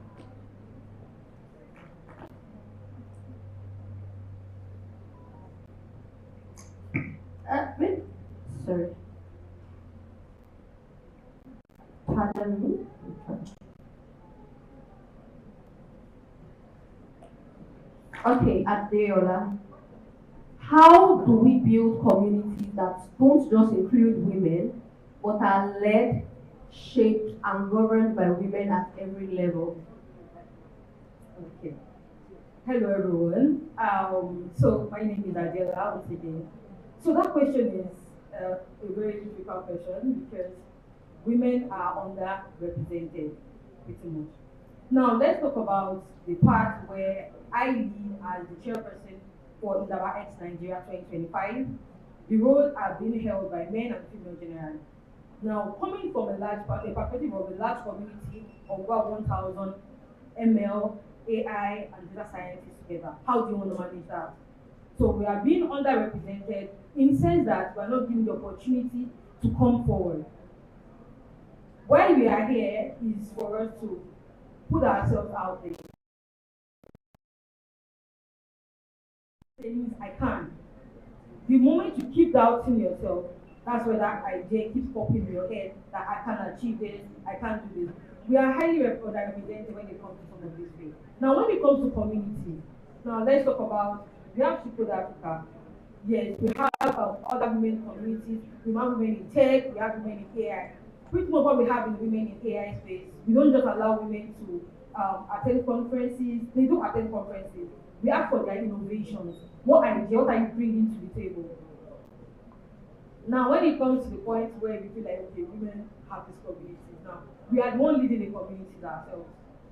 Wait, sorry. Pardon me. Okay, Adeola. How do we build communities that don't just include women, but are led, shaped, and governed by women at every level?
Okay. Hello, everyone. So my name is Adela once again. So that question is a very difficult question because women are underrepresented pretty much. Now let's talk about the part where I lead as the chairperson for Indaba X Nigeria 2025. The roles are being held by men and female generally. Now, coming from a perspective of a large community of about 1,000 ML, AI, and data scientists together, how do you want to manage that? So we are being underrepresented in the sense that we are not given the opportunity to come forward. Why we are here is for us to put ourselves out there. Things I can. The moment you keep doubting yourself, that's where that idea keeps popping in your head that I can achieve this, I can't do this. We are highly underrepresented when it comes to some of these things. Now, when it comes to community, now let's talk about, we have Chico Africa. Yes, we have other women communities. We have women in tech, we have women in AI. Pretty much what we have in women in AI space. We don't just allow women to attend conferences. They do attend conferences. We ask for their innovations. What idea, what are you bringing to the table? Now, when it comes to the point where we feel like, okay, women have these communities now, we are the one leading the communities ourselves.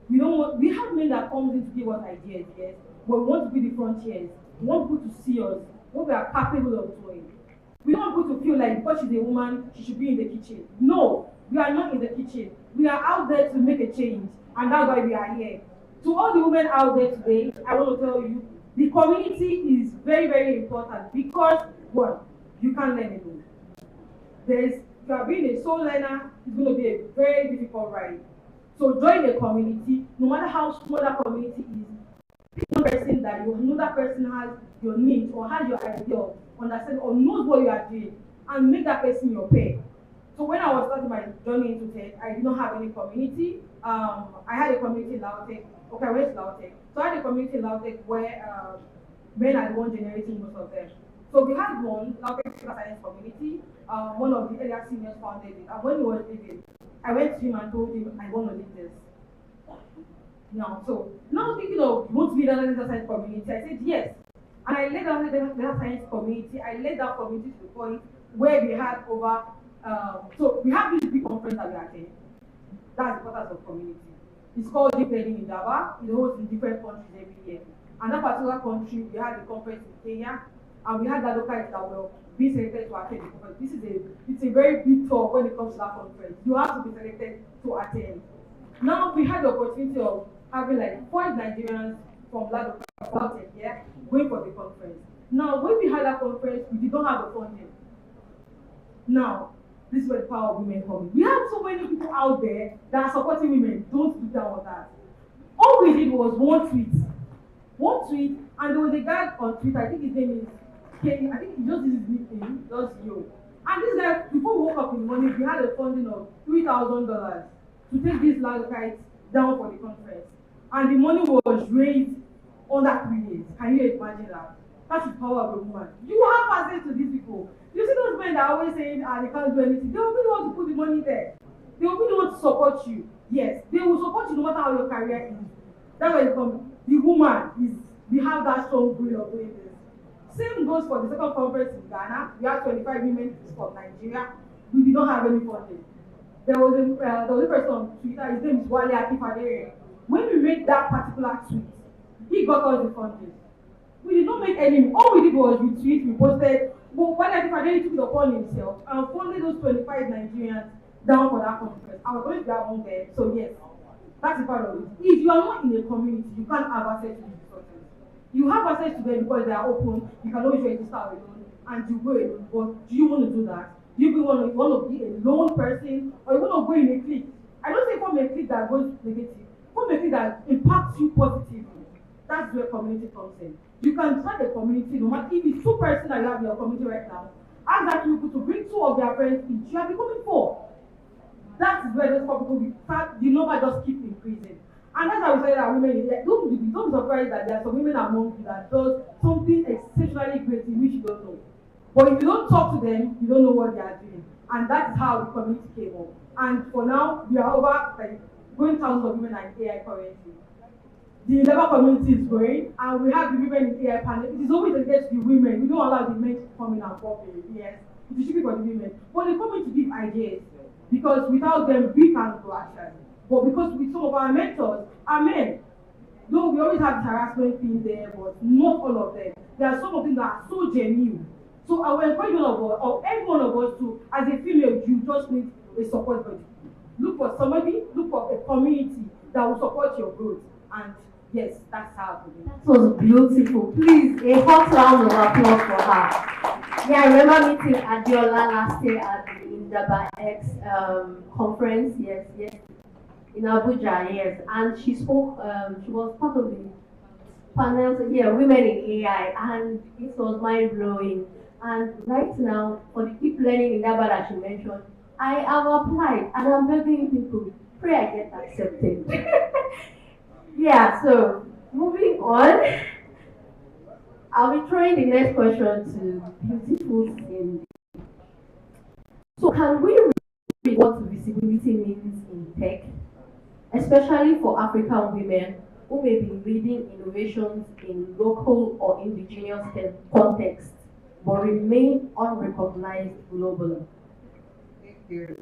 We have men that comes in to give us ideas, yes, but we want to be the frontiers. We want people to see us, what we are capable of doing. We don't want people to feel like because she's a woman, she should be in the kitchen. No, we are not in the kitchen. We are out there to make a change, and that's why we are here. To all the women out there today, I want to tell you, the community is very, very important because, one, you can't learn alone. If you are being a sole learner, it's going to be a very difficult ride. So join a community, no matter how small that community is, pick one person that you know that person has your needs or has your idea of understand or knows what you are doing, and make that person your peer. So when I was starting my journey into tech, I did not have any community. I had a community in Lautech. Okay, I went to Lautech. So I had a community in Lautech where men are the one generating most of them. So we had one Lautech science community. One of the earlier seniors founded it. And when he was leaving, I went to him and told him I want to lead this. Now thinking of you want to lead another data science community, I said yes. And I led that data science community. I led that community to the point where we had over so we have this big conference that we attend. That's the purpose of community. It's called Deep Learning in Java. It holds in different countries every year. And that particular country, we had the conference in Kenya, and we had that locals that were being selected to attend the conference. It's a very big talk when it comes to that conference. You have to be selected to attend. Now we had the opportunity of having like 4 Nigerians from Lautech here going for the conference. Now when we had that conference, we did not have the funding. Now, this is where the power of women comes. We have so many people out there that are supporting women. Don't do that or that. All we did was one tweet, and there was a guy on Twitter. I think his name is Kenny. I think he just uses his nickname, just you. And this guy, before we woke up in the morning, we had a funding of $3,000 to take these Laotites down for the conference, and the money was raised under 3 days. Can you imagine that? That's the power of a woman. You have access to these people. You see those men that are always saying, they can't do anything. They will be the one to put the money there. They will be the one to support you. Yes, they will support you no matter how your career is. That's why the woman is, we have that strong will of doing this. Same goes for the second conference in Ghana. We have 25 women from Nigeria. We did not have any funding. There was a person on Twitter, his name is Wale Akifadere. When we made that particular tweet, he got all the funding. We did not make any. All we did was retweet, we posted. But Wale Akifadere took it upon himself and funded those 25 Nigerians down for that conference. I was going to be among them, so yes, that's a part of it. If you are not in a community, you can't have access to these resources. You have access to them because they are open. You can always register alone and you go alone. But do you want to do that? Do you want to be a lone person, or you want to go in a clique? I don't say form a clique that goes negative. Form a clique that impacts you positively. That's where community comes in. You can start a community, no matter if it's 2 persons that you have in your community right now. Ask that people to bring 2 of their friends each. You are becoming 4. That is where those 4 people will start. The number just keep increasing. And that's how we say that women, don't be surprised that there are some women among you that does something exceptionally great in which you don't know. But if you don't talk to them, you don't know what they are doing. And that is how the community came up. And for now, we are over going thousands of women in AI currently. The labor community is growing, and we have the women in AI panel. It is always against the women. We don't allow the men to come in and pop in. Yes, it should be for the women. But they come in to give ideas, because without them, we can't go actually. But because with some of our mentors are men. Though we always have the harassment thing there, but not all of them. There are some of them that are so genuine, So I will encourage all of us, or every one of us to, as a female, you just need a support body. Look for somebody, look for a community that will support your growth. And yes, that's how it is.
That was beautiful. Please, a hot round of applause for her. Yeah, I remember meeting Adiola last year at the Indaba X conference. Yes, in Abuja. Yes, and she spoke. She was part of the panels. Yeah, women in AI, and it was mind blowing. And right now, for the keep learning Indaba that she mentioned, I have applied, and I'm begging people, pray I get accepted. Yeah. So moving on. I'll be throwing the next question to beautiful Cindy. So can we read what visibility means in tech, especially for African women who may be leading innovations in local or indigenous contexts, but remain unrecognized globally?
Thank you.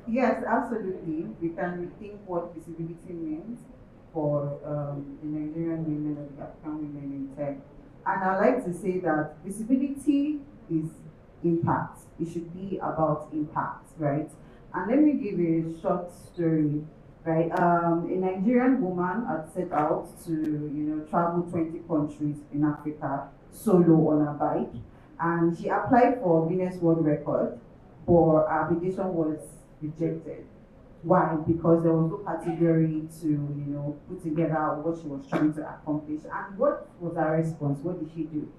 Yes, absolutely. We can rethink what visibility means for the Nigerian women or the African women in tech. And I like to say that visibility is impact. It should be about impact, right? And let me give you a short story, right? A Nigerian woman had set out to, travel 20 countries in Africa solo on a bike, and she applied for Guinness World Record, but her application was rejected. Why? Because there was no category to, put together what she was trying to accomplish. And what was her response? What did she do?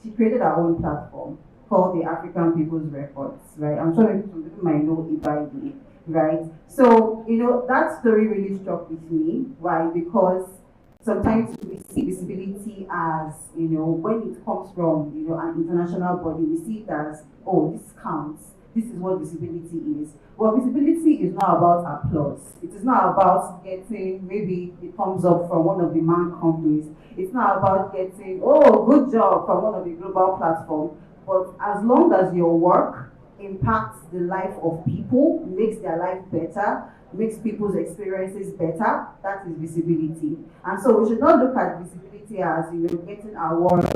She created her own platform called the African People's Records, right? I'm sure some people might know it, right? So, that story really struck with me. Why? Because sometimes we see visibility as, when it comes from, an international body, we see it as, oh, this counts. This is what visibility is. Well, visibility is not about applause. It is not about getting maybe it comes up from one of the man companies. It's not about getting, oh, good job from one of the global platforms. But as long as your work impacts the life of people, makes their life better, makes people's experiences better, that is visibility. And so we should not look at visibility as, getting awards,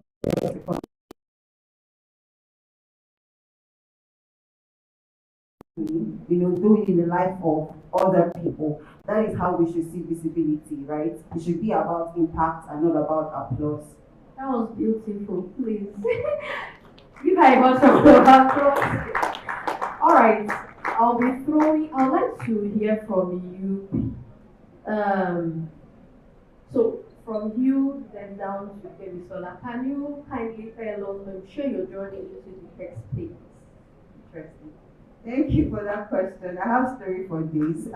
doing in the life of other people. That is how we should see visibility, right? It should be about impact and not about applause.
That was beautiful. Please. Give her a bottom of applause. All right. I'd like to hear from you. So from you, then down to Kemisola, can you kindly tell us and share your journey into the tech space?
Interesting. Thank you for that question. I have a story for this.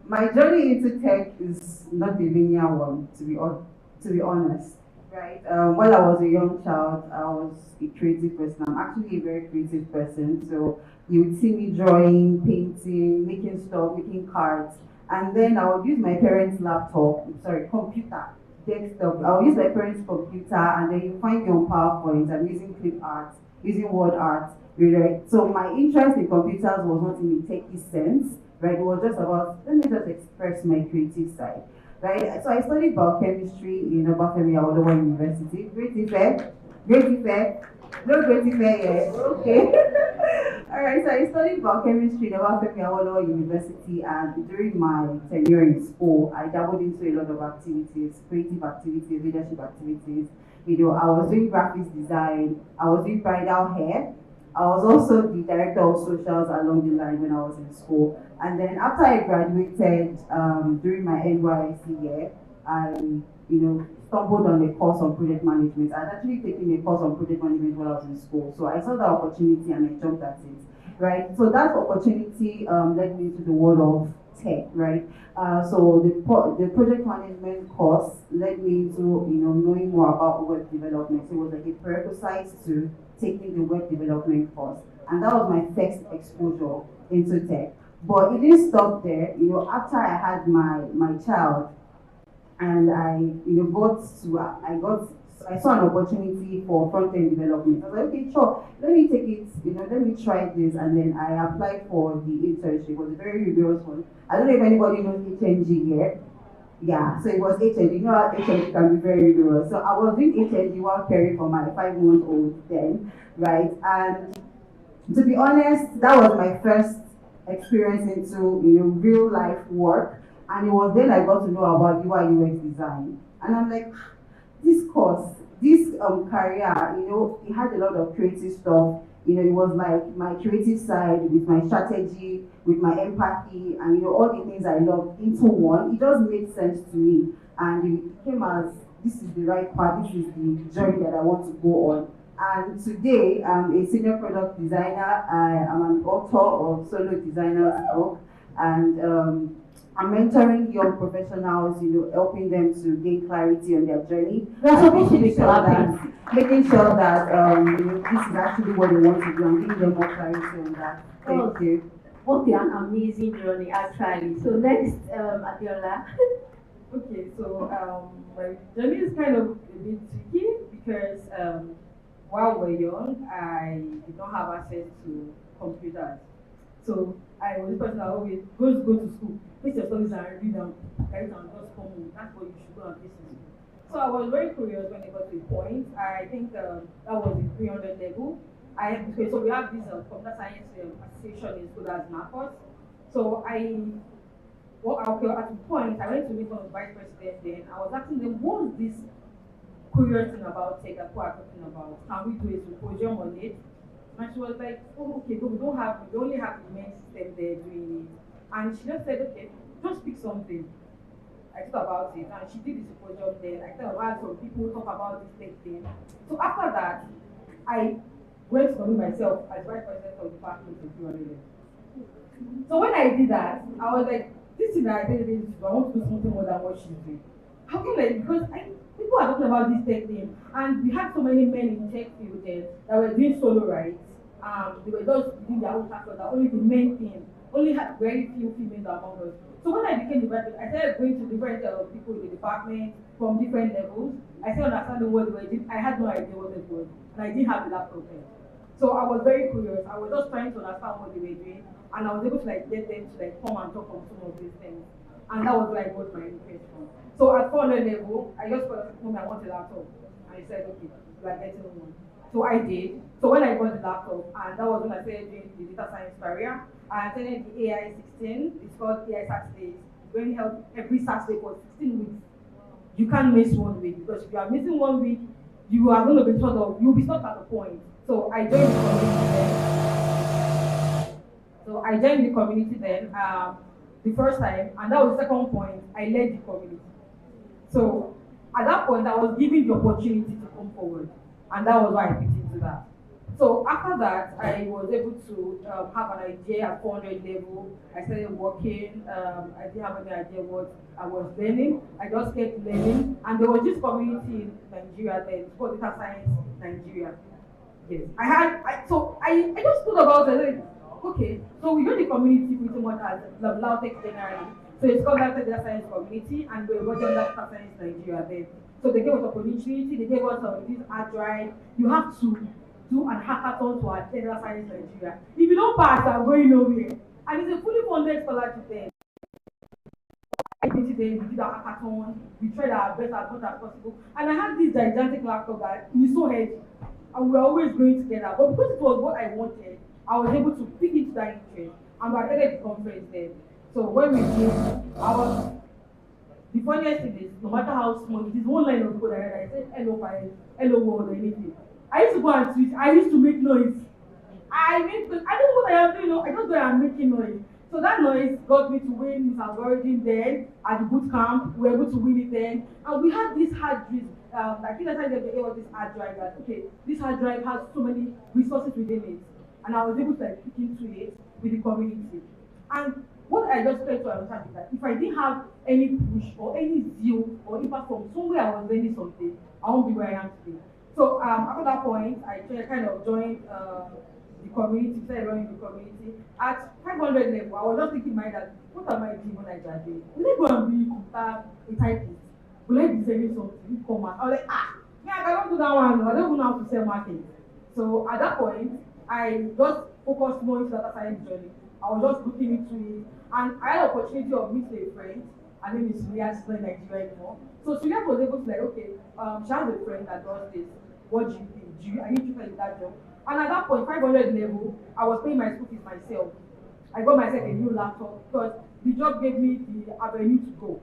My journey into tech is not a linear one, to be honest. Right. While I was a young child, I was a creative person. I'm actually a very creative person. So you would see me drawing, painting, making stuff, making cards. And then I would use my parents' computer, desktop. I would use my parents' computer, and then you find me on PowerPoint. I'm using clip art, using word art. Right? So my interest in computers was not in the techie sense, right? It was just about, let me just express my creative side, right? So I studied biochemistry in Obafemi Awolowo University. Great effect, no great effect yet, okay. All right, so I studied biochemistry in Obafemi Awolowo University, and during my tenure in school, I dabbled into a lot of activities, creative activities, leadership activities. I was doing graphics design, I was doing bridal hair. I was also the director of socials along the line when I was in school. And then after I graduated, during my NYSC year, I, stumbled on a course on project management. I had actually taken a course on project management while I was in school. So I saw that opportunity and I jumped at it, right? So that opportunity led me to the world of tech, right? So the project management course led me to, knowing more about web development. So it was like a prerequisite to taking the web development course. And that was my first exposure into tech. But it didn't stop there. After I had my child, and I saw an opportunity for front-end development. I was like, okay, sure, let me take it, let me try this. And then I applied for the internship. It was a very rigorous one. I don't know if anybody knows HNG here. Yeah, so it was HND. You know how HND can be very rigorous. So I was doing HND while caring for my 5-month-old then, right? And to be honest, that was my first experience into real life work, and it was then I got to know about UI UX design, and I'm like, this course, this career, it had a lot of creative stuff. It was like my creative side with my strategy, with my empathy, and all the things I love into one. It just made sense to me, and it came as this is the right path. This is the journey that I want to go on. And today, I'm a senior product designer. I am an author of Solo Designer's book, and I'm mentoring young professionals, helping them to gain clarity on their journey.
We're supposed to be clapping.
Making sure that this is actually what they want to do and giving them more clarity on that. Thank you.
What an amazing journey, actually. So next, Adiola.
Okay, so my journey is kind of a bit tricky because while we're young, I did not have access to computers. So I was the person that always go to school, finish your studies and read them, right, and just come home. That's what you should go and finish school. So I was very curious when it got to a point. I think that was in 300 level. So we have this computer science association in school that's NAPOS. So at the point, I went to meet one of the vice presidents then. I was asking them, what is this curious thing about tech that people are talking about? Can we do a symposium on it? And she was like, oh, okay, but we only have the main system there doing it. And she just said, okay, just pick something. I thought about it, and she did the symposium then. I thought about some people talk about this tech thing. So after that, I went to know myself as vice president of the department of URL. So when I did that, I was like, this is that I want to do something more than what she's doing. How can because people are talking about this tech thing, and we had so many men in tech field there that were doing solo rights. They were just doing their own factor, that only the main thing, only had very few females among us. So when I became the vice president, I started going to different people in the department from different levels. I started understanding what they were doing. I had no idea what it was, and I didn't have the laptop then. So I was very curious. I was just trying to understand what they were doing, and I was able to get them to come and talk on some of these things. And that was where I got my interest from. So at 400 level, I just got home, I want a laptop. And I said, okay, you are getting one. So I did. So when I got the laptop, and that was when I started doing the data science career, I attended the AI 16. It's called AI Saturdays. It's going held every Saturday for 16 weeks. You can't miss 1 week, because if you are missing 1 week, you are going to be you'll be stuck at the point. So I joined the community then. The first time, and that was the second point, I led the community. So at that point, I was given the opportunity to come forward, and that was why I picked into that. So after that, I was able to have an idea at 400 level. I started working. I didn't have any idea what I was learning. I just kept learning, and there was this community in Nigeria then, it's called Data Science Nigeria. Yes, I just thought about it. Okay, so we know the community pretty much as the Lautech generally. So it's called Lautech Data Science Community, and we're working on Data Science Nigeria then. So they gave us opportunity, they gave us this hard drive. You have to do an hackathon to our Data Science Nigeria. If you don't pass, I'm going nowhere. And it's a fully funded scholarship then. We did our hackathon, we tried our best as much as possible. And I had this gigantic laptop that is so heavy, and we were always going together. But because it was what I wanted, I was able to pick into that interest, and we attended the conference then. So when we did, the funniest thing is, no matter how small, it is one line of code I said hello file, hello world, or anything. I used to go and switch, I used to make noise. I don't know what I am doing, I just go and making noise. So that noise got me to win Miss Algorithm then at the boot camp. We were able to win it then. And we had this hard drive. I think that's why they gave us this hard drive that, okay, this hard drive has so many resources within it. And I was able to pick into it with the community. And what I just tried to understand is that if I didn't have any push or any zeal or impact from somewhere I was learning something, I won't be where I am today. So after that point, I kind of joined the community, started running the community. At 500 level, I was just thinking in my head that, what am I doing when I graduate? Will I go and be a typist? Will I be selling something? Commerce? I was like, I cannot do that one. I don't even know how to sell marketing. So at that point, I just focused more into data science journey. I was just looking into it, and I had the opportunity of meeting a friend Her name is Sulia, she's not in Nigeria anymore. So Sulia was able to like, okay, she has a friend that does this. What do you think? Are you interested in that job? And at that point, 500 level, I was paying my school fees myself. I got myself a new laptop because the job gave me the avenue to go.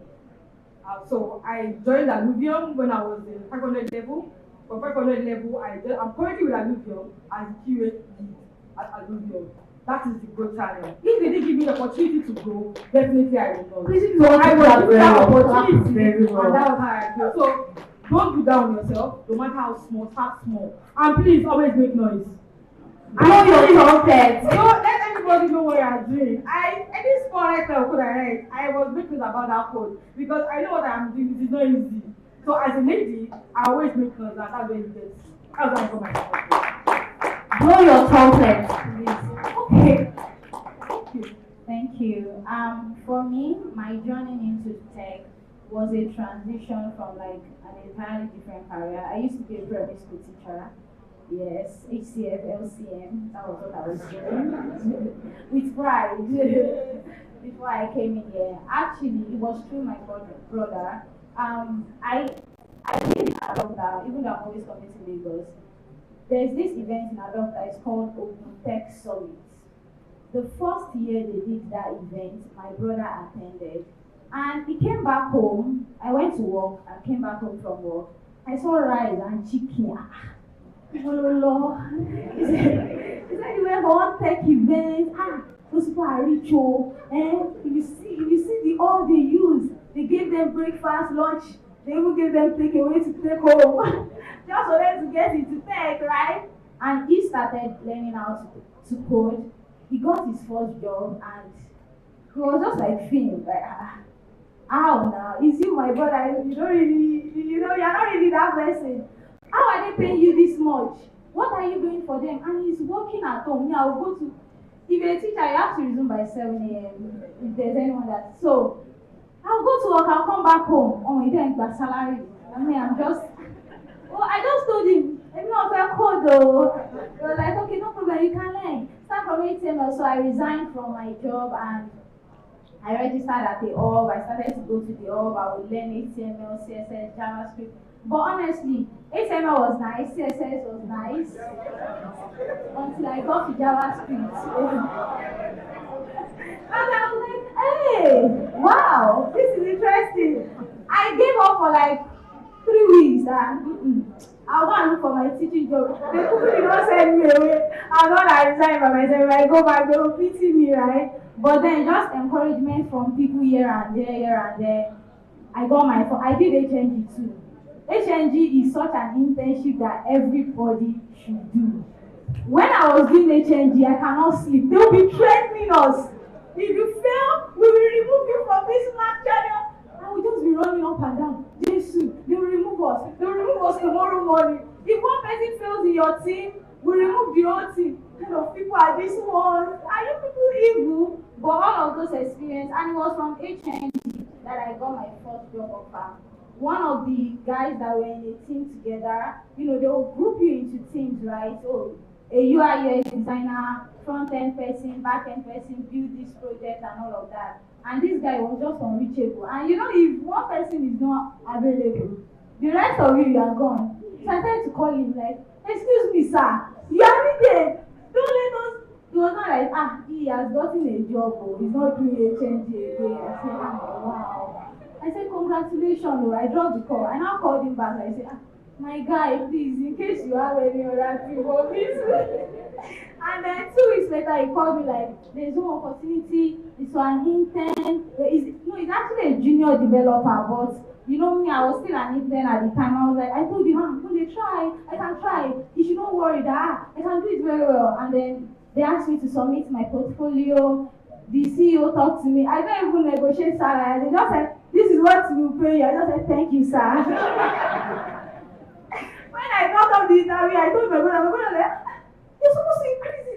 So I joined Alluvium when I was in 500 level. From 500 level, I'm currently with Alluvium as QA lead at Alluvium. That is the growth channel. If they didn't give me the opportunity to grow, definitely I would not. So I was given that opportunity, and that was how I grew. So don't do down on yourself, no matter how small, start small. And please always make noise.
Blow your trumpet.
Don't let anybody know what you are doing. Any small letter code I write, I was making about that code because I know what I'm doing. It is not easy. So as a lady, I always make noise, and that's where it gets. That's why I got myself.
Blow your trumpet, please. Okay.
Thank you.
Thank you. For me, my journey into tech was a transition from like an entirely different career. I used to be a primary school teacher. Yes, HCF, LCM, that was what I was doing with pride before I came in here. Actually, it was through my brother. I live in Adopta, even though I'm always coming to Lagos. There's this event in Adopta, it's called Open Tech Summit. The first year they did that event, my brother attended. And he came back home. I went to work and came back home from work. I saw rice and chicken. Oh Lord. He said you went for one tech event. Those people are rich. If you see all they use, they gave them breakfast, lunch, they even gave them takeaway to take home. Just for them to get into tech, right? And he started learning how to code. He got his first job and he was just like feeling like how now? Is you my brother? You don't really, you're not really that person. How are they paying you this much? What are you doing for them? And he's working at home. I will go to, if you're a teacher, you have to resume by 7 a.m. if there's anyone that. So, I'll go to work, I'll come back home. Oh, he didn't get salary. I mean, I just told him, I'm not very cold though. They were like, okay, no problem, you can learn. Start from HTML. So I resigned from my job and I registered at the hub. I started to go to the hub. I would learn HTML, CSS, JavaScript. But honestly, HTML was nice, CSS was nice, until I got to JavaScript. And I was like, hey, wow, this is interesting. I gave up for like 3 weeks and I'll go and look for my teaching job. The people did not send me away. I'm not I resign by myself. If I go back, they will pity me, right? But then just encouragement from people here and there. I got my phone. I did HNG too. HNG is such an internship that everybody should do. When I was doing HNG, I cannot sleep. They will be threatening us. If you fail, we will remove you from this Slack channel. And we just be running up and down. Jesus, they will remove us. They will remove us tomorrow morning. If one person fails in your team, we remove the whole team. What kind of people are these ones? Are you people evil? But all of those experiences, and it was from HNG that I got my first job offer. One of the guys that were in a team together, they will group you into teams, right? So a UI UX designer, front-end person, back-end person, build this project and all of that. And this guy was just unreachable. And if one person is not available, the rest of you are gone. So I tried to call him like, excuse me, sir, you are needed. Don't let us. He was not like, he has gotten a job, or he's not doing HNG again. I said, wow. I said, congratulations, I dropped the call. I now called him back. I said, my guy, please, in case you have any other thing for me. And then 2 weeks later, he called me like, there's no opportunity. It's for an intern. He's actually a junior developer, but me, I was still an intern at the time. I was like, I told him, I'm going to try. I can try. You should not worry that I can do it very well. And then they asked me to submit my portfolio. The CEO talked to me. I don't even negotiate salary. They just said, this is what we will pay you. I just said, thank you, sir. When I got off the interview, I told my brother, like, you're supposed to increase